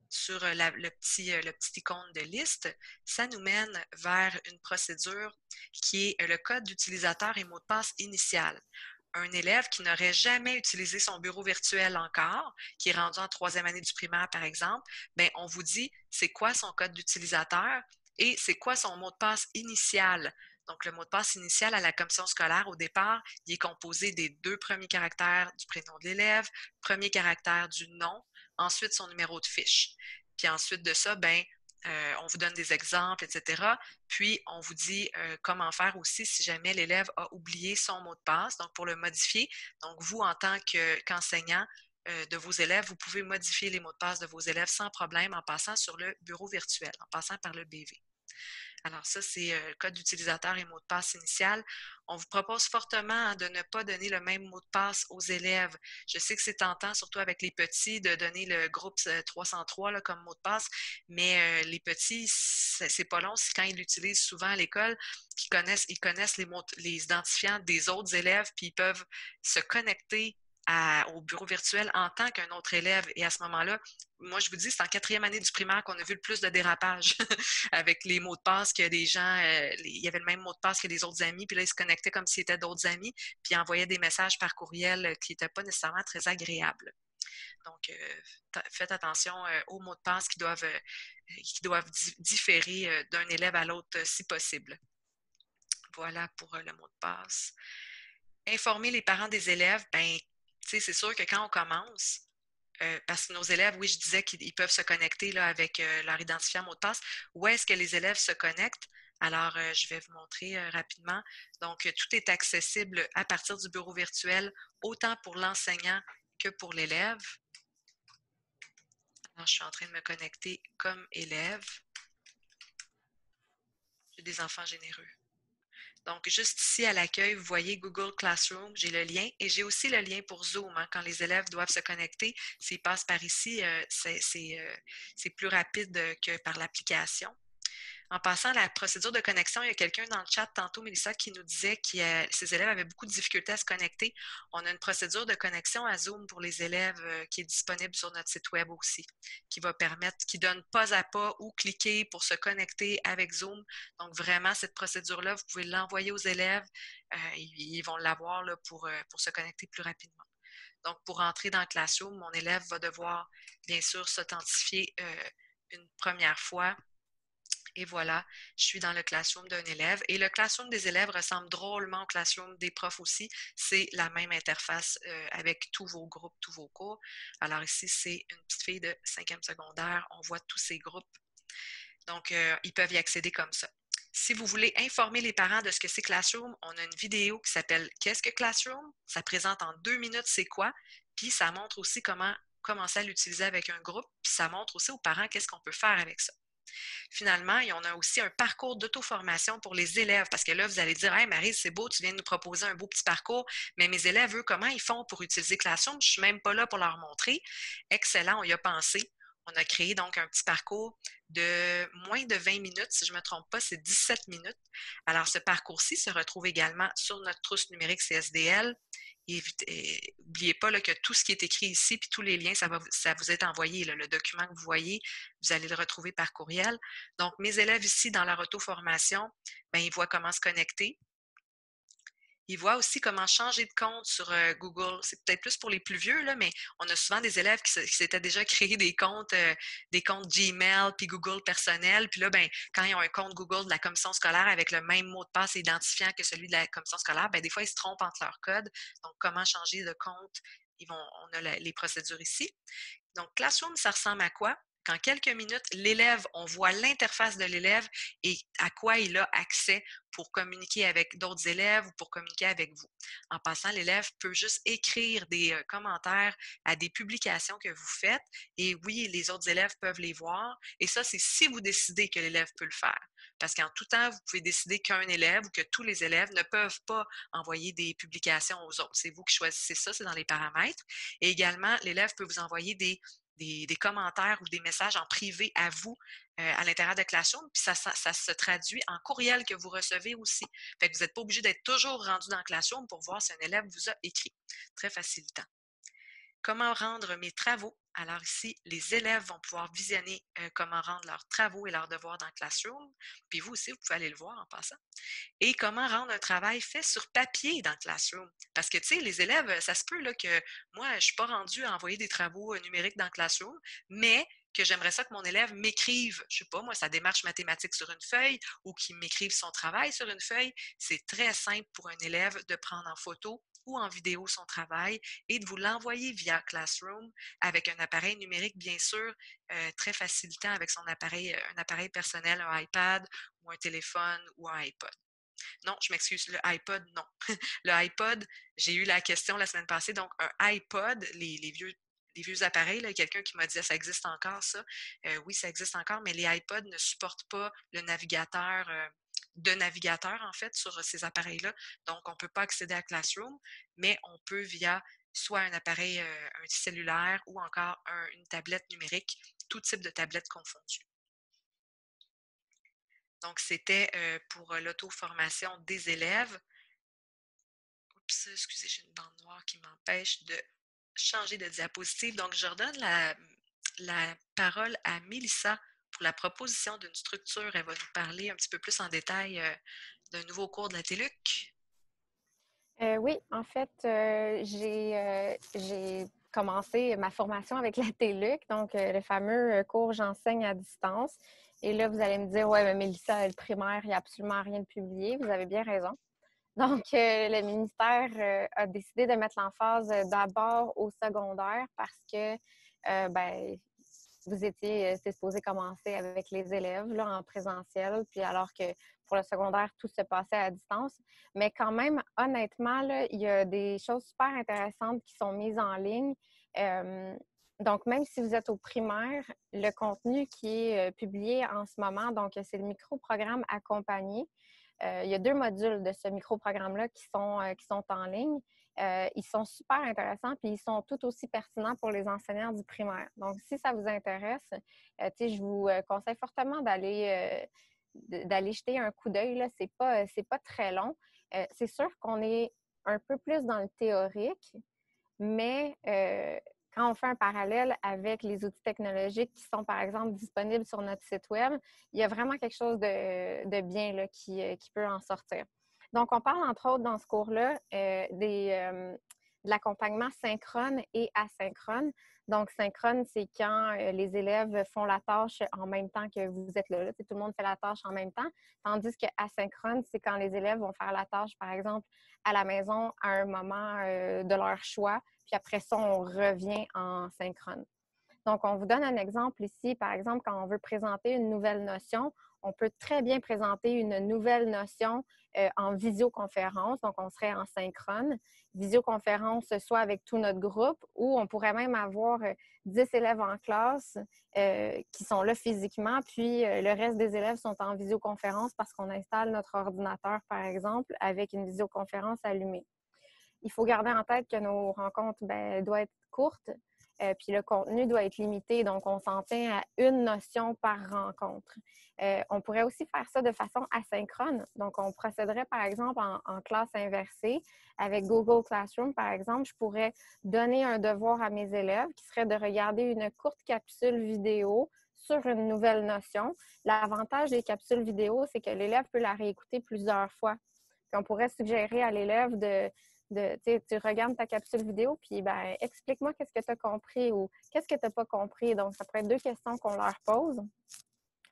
sur le petit icône de liste, ça nous mène vers une procédure qui est le code d'utilisateur et mot de passe initial. Un élève qui n'aurait jamais utilisé son bureau virtuel encore, qui est rendu en troisième année du primaire, par exemple, bien, on vous dit c'est quoi son code d'utilisateur et c'est quoi son mot de passe initial. Donc, le mot de passe initial à la commission scolaire, au départ, il est composé des 2 premiers caractères du prénom de l'élève, premier caractère du nom, ensuite son numéro de fiche. Puis ensuite de ça, ben, on vous donne des exemples, etc. Puis, on vous dit comment faire aussi si jamais l'élève a oublié son mot de passe. Donc, pour le modifier, donc vous, en tant qu'enseignant de vos élèves, vous pouvez modifier les mots de passe de vos élèves sans problème en passant sur le bureau virtuel, en passant par le BV. Alors ça, c'est le code d'utilisateur et mot de passe initial. On vous propose fortement de ne pas donner le même mot de passe aux élèves. Je sais que c'est tentant, surtout avec les petits, de donner le groupe 303 là, comme mot de passe, mais les petits, c'est pas long. C'est quand ils l'utilisent souvent à l'école qu'ils connaissent les identifiants des autres élèves, puis ils peuvent se connecter au bureau virtuel en tant qu'un autre élève. Et à ce moment-là, moi, je vous dis, c'est en quatrième année du primaire qu'on a vu le plus de dérapage avec les mots de passe que des gens, il y avait le même mot de passe que les autres amis, puis là, ils se connectaient comme s'ils étaient d'autres amis, puis ils envoyaient des messages par courriel qui n'étaient pas nécessairement très agréables. Donc, faites attention aux mots de passe qui doivent différer d'un élève à l'autre si possible. Voilà pour le mot de passe. Informer les parents des élèves, bien, c'est sûr que quand on commence, parce que nos élèves, oui, je disais qu'ils peuvent se connecter là, avec leur identifiant mot de passe. Où est-ce que les élèves se connectent? Alors, je vais vous montrer rapidement. Donc, tout est accessible à partir du bureau virtuel, autant pour l'enseignant que pour l'élève. Alors, je suis en train de me connecter comme élève. J'ai des enfants généreux. Donc, juste ici à l'accueil, vous voyez Google Classroom, j'ai le lien et j'ai aussi le lien pour Zoom. Hein, quand les élèves doivent se connecter, s'ils passent par ici, c'est plus rapide que par l'application. En passant à la procédure de connexion, il y a quelqu'un dans le chat tantôt, Mélissa, qui nous disait que ses élèves avaient beaucoup de difficultés à se connecter. On a une procédure de connexion à Zoom pour les élèves qui est disponible sur notre site web aussi, qui va permettre, qui donne pas à pas où cliquer pour se connecter avec Zoom. Donc vraiment, cette procédure-là, vous pouvez l'envoyer aux élèves. Ils vont l'avoir là, pour se connecter plus rapidement. Donc, pour entrer dans Classroom, mon élève va devoir, bien sûr, s'authentifier une première fois. Et voilà, je suis dans le classroom d'un élève. Et le classroom des élèves ressemble drôlement au classroom des profs aussi. C'est la même interface avec tous vos groupes, tous vos cours. Alors ici, c'est une petite fille de 5e secondaire. On voit tous ces groupes. Donc, ils peuvent y accéder comme ça. Si vous voulez informer les parents de ce que c'est Classroom, on a une vidéo qui s'appelle « Qu'est-ce que Classroom ?» Ça présente en 2 minutes c'est quoi, puis ça montre aussi comment commencer à l'utiliser avec un groupe, puis ça montre aussi aux parents qu'est-ce qu'on peut faire avec ça. Finalement, on a aussi un parcours d'auto-formation pour les élèves, parce que là, vous allez dire « Hey Marie, c'est beau, tu viens de nous proposer un beau petit parcours, mais mes élèves, eux, comment ils font pour utiliser Classroom? Je ne suis même pas là pour leur montrer. » Excellent, on y a pensé. On a créé donc un petit parcours de moins de 20 minutes, si je ne me trompe pas, c'est 17 minutes. Alors, ce parcours-ci se retrouve également sur notre trousse numérique CSDL. Et n'oubliez pas là, que tout ce qui est écrit ici, puis tous les liens, ça vous est envoyé. Là, le document que vous voyez, vous allez le retrouver par courriel. Donc, mes élèves ici, dans leur auto-formation, bien, ils voient comment se connecter. Ils voient aussi comment changer de compte sur Google. C'est peut-être plus pour les plus vieux, là, mais on a souvent des élèves qui s'étaient déjà créés des comptes Gmail puis Google personnels. Puis là, ben, quand ils ont un compte Google de la commission scolaire avec le même mot de passe identifiant que celui de la commission scolaire, ben, des fois, ils se trompent entre leurs codes. Donc, comment changer de compte? On a les procédures ici. Donc, Classroom, ça ressemble à quoi? Qu'en quelques minutes, l'élève, on voit l'interface de l'élève et à quoi il a accès pour communiquer avec d'autres élèves ou pour communiquer avec vous. En passant, l'élève peut juste écrire des commentaires à des publications que vous faites et oui, les autres élèves peuvent les voir. Et ça, c'est si vous décidez que l'élève peut le faire. Parce qu'en tout temps, vous pouvez décider qu'un élève ou que tous les élèves ne peuvent pas envoyer des publications aux autres. C'est vous qui choisissez ça, c'est dans les paramètres. Et également, l'élève peut vous envoyer des commentaires ou des messages en privé à vous à l'intérieur de Classroom, puis ça se traduit en courriel que vous recevez aussi. Fait que vous n'êtes pas obligé d'être toujours rendu dans Classroom pour voir si un élève vous a écrit. Très facilitant. Comment rendre mes travaux? Alors ici, les élèves vont pouvoir visionner comment rendre leurs travaux et leurs devoirs dans Classroom. Puis vous aussi, vous pouvez aller le voir en passant. Et comment rendre un travail fait sur papier dans Classroom. Parce que, tu sais, les élèves, ça se peut là, que moi, je ne suis pas rendue à envoyer des travaux numériques dans Classroom, mais que j'aimerais ça que mon élève m'écrive, je ne sais pas, moi, sa démarche mathématique sur une feuille ou qu'il m'écrive son travail sur une feuille. C'est très simple pour un élève de prendre en photo ou en vidéo son travail et de vous l'envoyer via Classroom avec un appareil numérique, bien sûr, très facilitant avec un appareil personnel, un iPad ou un téléphone ou un iPod. Non, je m'excuse, le iPod, non. Le iPod, j'ai eu la question la semaine passée, donc un iPod, les vieux appareils, là, quelqu'un qui m'a dit ça existe encore, ça. Oui, ça existe encore, mais les iPods ne supportent pas le navigateur, en fait, sur ces appareils-là. Donc, on ne peut pas accéder à Classroom, mais on peut via soit un appareil, un cellulaire ou encore une tablette numérique, tout type de tablette confondue. Donc, c'était pour l'auto-formation des élèves. Oups, excusez, j'ai une bande noire qui m'empêche de changer de diapositive. Donc, je redonne la parole à Mélissa pour la proposition d'une structure. Elle va nous parler un petit peu plus en détail d'un nouveau cours de la TÉLUQ. Oui, en fait, j'ai commencé ma formation avec la TÉLUQ, donc le fameux cours J'enseigne à distance. Et là, vous allez me dire, ouais, mais Mélissa, le primaire, il n'y a absolument rien de publié. Vous avez bien raison. Donc, le ministère a décidé de mettre l'emphase d'abord au secondaire parce que, vous étiez supposé commencer avec les élèves là, en présentiel, puis alors que pour le secondaire, tout se passait à distance. Mais quand même, honnêtement, là, il y a des choses super intéressantes qui sont mises en ligne. Donc, même si vous êtes au primaire, le contenu qui est publié en ce moment, donc c'est le micro-programme accompagné. Il y a 2 modules de ce micro-programme-là qui sont en ligne. Ils sont super intéressants puis ils sont tout aussi pertinents pour les enseignants du primaire. Donc, si ça vous intéresse, je vous conseille fortement d'aller jeter un coup d'œil. C'est pas très long. C'est sûr qu'on est un peu plus dans le théorique, mais quand on fait un parallèle avec les outils technologiques qui sont, par exemple, disponibles sur notre site Web, il y a vraiment quelque chose de bien là, qui peut en sortir. Donc, on parle, entre autres, dans ce cours-là, de l'accompagnement synchrone et asynchrone. Donc, synchrone, c'est quand les élèves font la tâche en même temps que vous êtes là. Tout le monde fait la tâche en même temps. Tandis que asynchrone, c'est quand les élèves vont faire la tâche, par exemple, à la maison à un moment de leur choix. Puis après ça, on revient en synchrone. Donc, on vous donne un exemple ici. Par exemple, quand on veut présenter une nouvelle notion, on peut très bien présenter une nouvelle notion en visioconférence. Donc, on serait en synchrone. Visioconférence, soit avec tout notre groupe, ou on pourrait même avoir 10 élèves en classe qui sont là physiquement, puis le reste des élèves sont en visioconférence parce qu'on installe notre ordinateur, par exemple, avec une visioconférence allumée. Il faut garder en tête que nos rencontres doivent être courtes. Puis le contenu doit être limité, donc on s'en tient à une notion par rencontre. On pourrait aussi faire ça de façon asynchrone. Donc, on procéderait, par exemple, en classe inversée. Avec Google Classroom, par exemple, je pourrais donner un devoir à mes élèves qui serait de regarder une courte capsule vidéo sur une nouvelle notion. L'avantage des capsules vidéo, c'est que l'élève peut la réécouter plusieurs fois. Puis on pourrait suggérer à l'élève tu regardes ta capsule vidéo, puis ben, explique-moi qu'est-ce que tu as compris ou qu'est-ce que tu n'as pas compris. Donc, ça pourrait être 2 questions qu'on leur pose.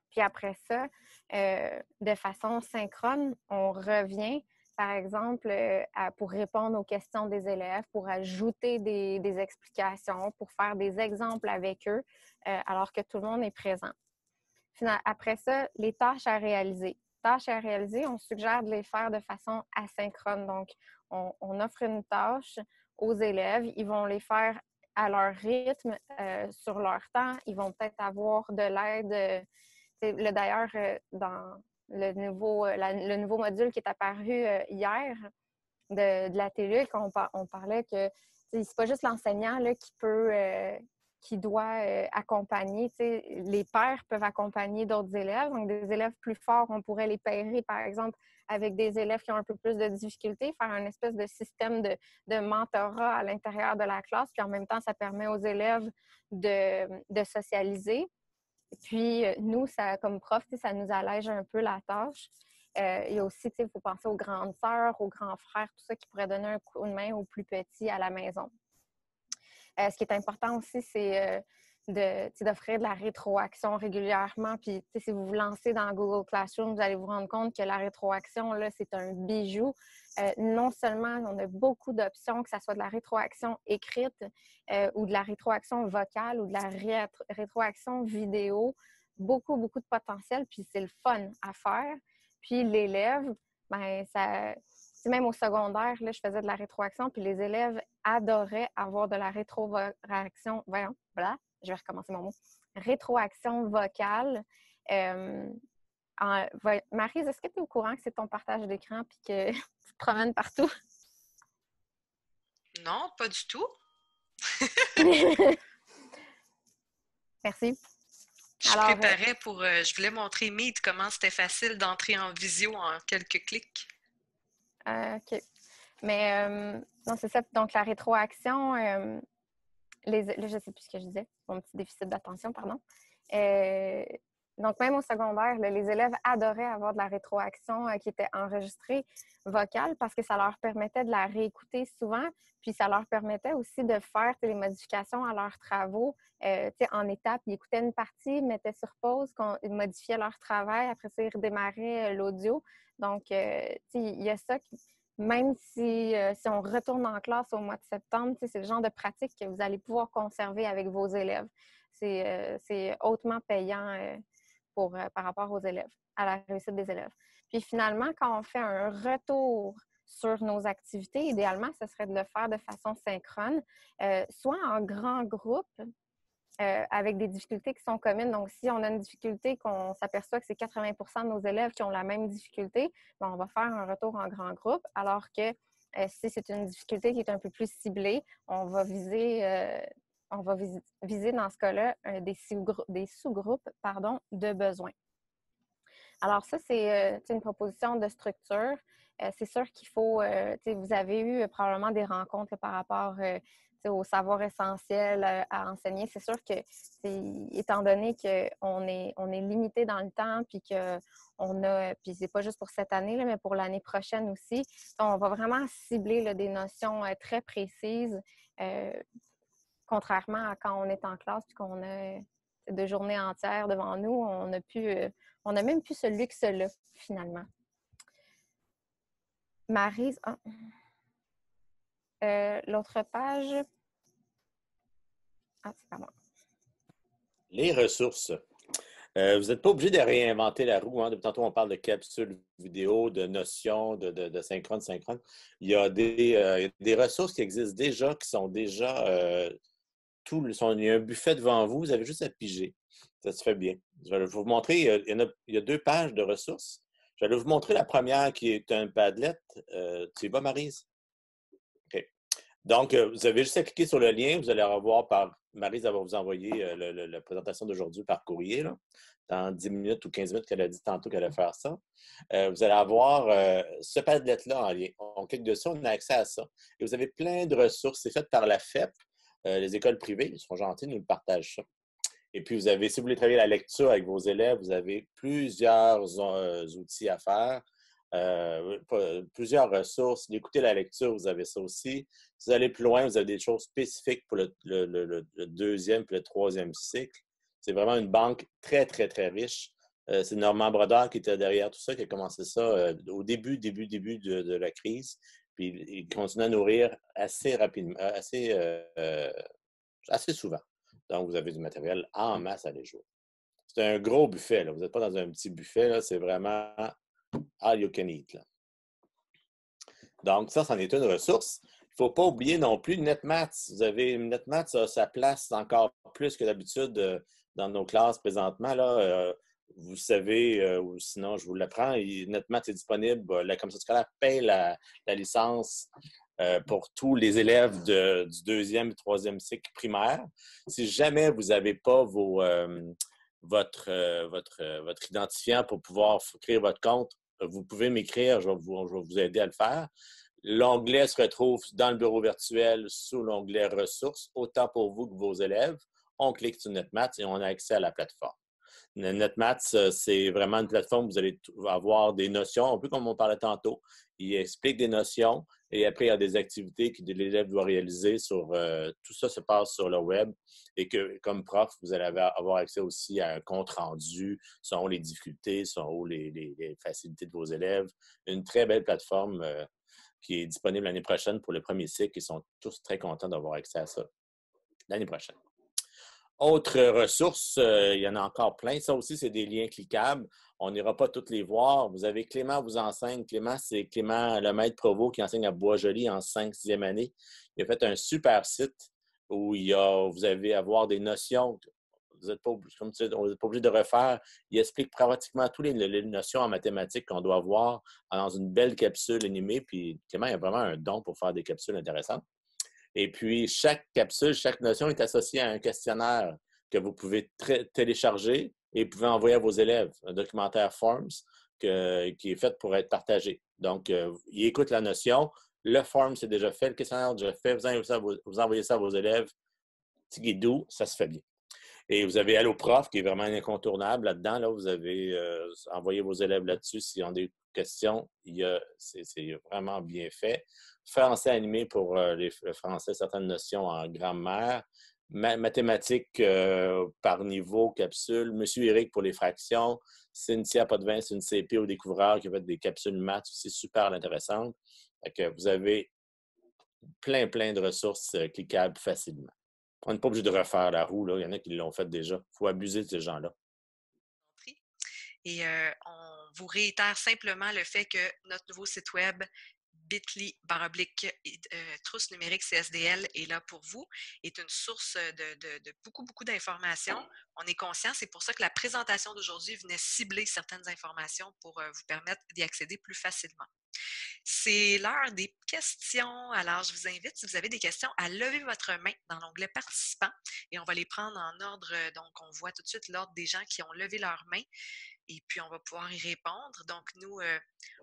Puis après ça, de façon synchrone, on revient, par exemple, pour répondre aux questions des élèves, pour ajouter des explications, pour faire des exemples avec eux, alors que tout le monde est présent. Après ça, les tâches à réaliser. Tâches à réaliser, on suggère de les faire de façon asynchrone. Donc, on offre une tâche aux élèves. Ils vont les faire à leur rythme, sur leur temps. Ils vont peut-être avoir de l'aide. D'ailleurs, dans le nouveau module qui est apparu hier de la TELUC, on parlait que c'est pas juste l'enseignant là, qui doit accompagner. Les pairs peuvent accompagner d'autres élèves. Donc, des élèves plus forts, on pourrait les pairer, par exemple, avec des élèves qui ont un peu plus de difficultés, faire un espèce de système de mentorat à l'intérieur de la classe. Puis en même temps, ça permet aux élèves de socialiser. Puis nous, comme prof, ça nous allège un peu la tâche. Il y a aussi, il faut penser aux grandes sœurs, aux grands frères, tout ça qui pourrait donner un coup de main aux plus petits à la maison. Ce qui est important aussi, c'est d'offrir de la rétroaction régulièrement. Puis, si vous vous lancez dans Google Classroom, vous allez vous rendre compte que la rétroaction, là, c'est un bijou. Non seulement on a beaucoup d'options, que ce soit de la rétroaction écrite ou de la rétroaction vocale ou de la rétroaction vidéo, beaucoup, beaucoup de potentiel, puis c'est le fun à faire. Puis l'élève, ben même au secondaire, là, je faisais de la rétroaction, puis les élèves adoraient avoir de la rétroaction. Voyons, voilà, je vais recommencer mon mot. Rétroaction vocale. Maryse, est-ce que tu es au courant que c'est ton partage d'écran puis que tu te promènes partout? Non, pas du tout. Merci. Je préparais je voulais montrer Meet, comment c'était facile d'entrer en visio en quelques clics. OK. Mais non, c'est ça. Donc, la rétroaction, là, je ne sais plus ce que je disais. Mon petit déficit d'attention, pardon. Donc, même au secondaire, là, les élèves adoraient avoir de la rétroaction qui était enregistrée vocale parce que ça leur permettait de la réécouter souvent, puis ça leur permettait aussi de faire les modifications à leurs travaux en étapes. Ils écoutaient une partie, mettaient sur pause, ils modifiaient leur travail, après ça, ils redémarraient l'audio. Donc, il y a ça qui... Même si on retourne en classe au mois de septembre, c'est le genre de pratique que vous allez pouvoir conserver avec vos élèves. C'est hautement payant par rapport aux élèves, à la réussite des élèves. Puis finalement, quand on fait un retour sur nos activités, idéalement, ce serait de le faire de façon synchrone, soit en grand groupe, avec des difficultés qui sont communes. Donc, si on a une difficulté, qu'on s'aperçoit que c'est 80% de nos élèves qui ont la même difficulté, bien, on va faire un retour en grand groupe, alors que si c'est une difficulté qui est un peu plus ciblée, on va viser dans ce cas-là des sous-groupes de besoins. Alors ça, c'est une proposition de structure. C'est sûr qu'il faut, vous avez eu probablement des rencontres par rapport au savoir essentiel à enseigner. C'est sûr que, étant donné qu'on est limité dans le temps, puis puis c'est pas juste pour cette année, là, mais pour l'année prochaine aussi, on va vraiment cibler là, des notions très précises, contrairement à quand on est en classe puis qu'on a 2 journées entières devant nous, on n'a même plus ce luxe-là, finalement. Maryse, l'autre page. Ah, c'est pas moi. Les ressources. Vous n'êtes pas obligé de réinventer la roue. Hein. Depuis tantôt, on parle de capsules vidéo, de notions, de synchrone. Il y a des ressources qui existent déjà, qui sont déjà... il y a un buffet devant vous. Vous avez juste à piger. Ça se fait bien. Je vais vous montrer. Il y a 2 pages de ressources. Je vais vous montrer la première qui est un Padlet. Tu y vas, Maryse? OK. Donc, vous avez juste à cliquer sur le lien. Vous allez revoir Maryse, elle va vous envoyer la présentation d'aujourd'hui par courrier, là, dans 10 minutes ou 15 minutes qu'elle a dit tantôt qu'elle allait faire ça. Vous allez avoir ce Padlet-là en lien. On clique dessus, on a accès à ça. Et vous avez plein de ressources. C'est fait par la FEP. Les écoles privées, ils sont gentils, nous le partagent ça. Et puis, vous avez, si vous voulez travailler la lecture avec vos élèves, vous avez plusieurs outils à faire. Plusieurs ressources. D'écouter la lecture, vous avez ça aussi. Si vous allez plus loin, vous avez des choses spécifiques pour le deuxième et le troisième cycle. C'est vraiment une banque très, très, très riche. C'est Normand Brodeur qui était derrière tout ça, qui a commencé ça au début de la crise. Puis il continue à nourrir assez rapidement, assez souvent. Donc, vous avez du matériel en masse à les jouer. C'est un gros buffet, là. Vous n'êtes pas dans un petit buffet, là. C'est vraiment all you can eat, là. Donc, ça, c'en est une ressource. Il ne faut pas oublier non plus NetMaths. Vous avez NetMaths a sa place encore plus que d'habitude dans nos classes présentement. Là, vous savez, ou sinon, je vous l'apprends, NetMaths est disponible. La commission scolaire paye la licence pour tous les élèves du deuxième et troisième cycle primaire. Si jamais vous n'avez pas votre identifiant pour pouvoir créer votre compte, vous pouvez m'écrire, je vais vous aider à le faire. L'onglet se retrouve dans le bureau virtuel sous l'onglet Ressources, autant pour vous que vos élèves. On clique sur NetMaths et on a accès à la plateforme. NetMaths, c'est vraiment une plateforme où vous allez avoir des notions, un peu comme on parlait tantôt. Il explique des notions et après, il y a des activités que l'élève doit réaliser tout ça se passe sur le web et que, comme prof, vous allez avoir accès aussi à un compte rendu, selon les difficultés, selon les facilités de vos élèves. Une très belle plateforme qui est disponible l'année prochaine pour le premier cycle. Ils sont tous très contents d'avoir accès à ça l'année prochaine. Autres ressources, il y en a encore plein. Ça aussi, c'est des liens cliquables. On n'ira pas toutes les voir. Vous avez Clément vous enseigne. Clément, c'est Clément Lemaitre Provost qui enseigne à Boisjoli en 5e année. Il a fait un super site où vous allez avoir des notions. Vous n'êtes pas obligé de refaire. Il explique pratiquement toutes les notions en mathématiques qu'on doit avoir dans une belle capsule animée. Puis Clément, il a vraiment un don pour faire des capsules intéressantes. Et puis, chaque capsule, chaque notion est associée à un questionnaire que vous pouvez télécharger et vous pouvez envoyer à vos élèves. Un documentaire Forms qui est fait pour être partagé. Donc, ils écoutent la notion. Le form, c'est déjà fait. Le questionnaire est déjà fait. Vous envoyez ça à vos élèves. Petit guidou, ça se fait bien. Et vous avez AlloProf qui est vraiment incontournable là-dedans. Là, vous avez envoyé vos élèves là-dessus s'ils ont des questions. C'est vraiment bien fait. Français animé pour le français, certaines notions en grammaire. Mathématiques par niveau, capsule. Monsieur Eric pour les fractions. Cynthia Potvin, c'est une CP au découvreur qui a fait des capsules maths aussi super intéressantes. Vous avez plein de ressources cliquables facilement. On n'est pas obligé de refaire la roue, là. Il y en a qui l'ont fait déjà. Il faut abuser de ces gens-là. Et on vous réitère simplement le fait que notre nouveau site web bit.ly/trousse numérique CSDL est là pour vous, est une source de beaucoup d'informations. On est conscient, c'est pour ça que la présentation d'aujourd'hui venait cibler certaines informations pour vous permettre d'y accéder plus facilement. C'est l'heure des questions. Alors, je vous invite, si vous avez des questions, à lever votre main dans l'onglet participants et on va les prendre en ordre. Donc, on voit tout de suite l'ordre des gens qui ont levé leur main et puis on va pouvoir y répondre. Donc, nous,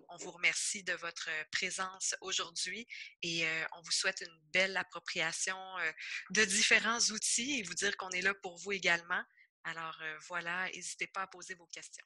on vous remercie de votre présence aujourd'hui et on vous souhaite une belle appropriation de différents outils et vous dire qu'on est là pour vous également. Alors, voilà, n'hésitez pas à poser vos questions.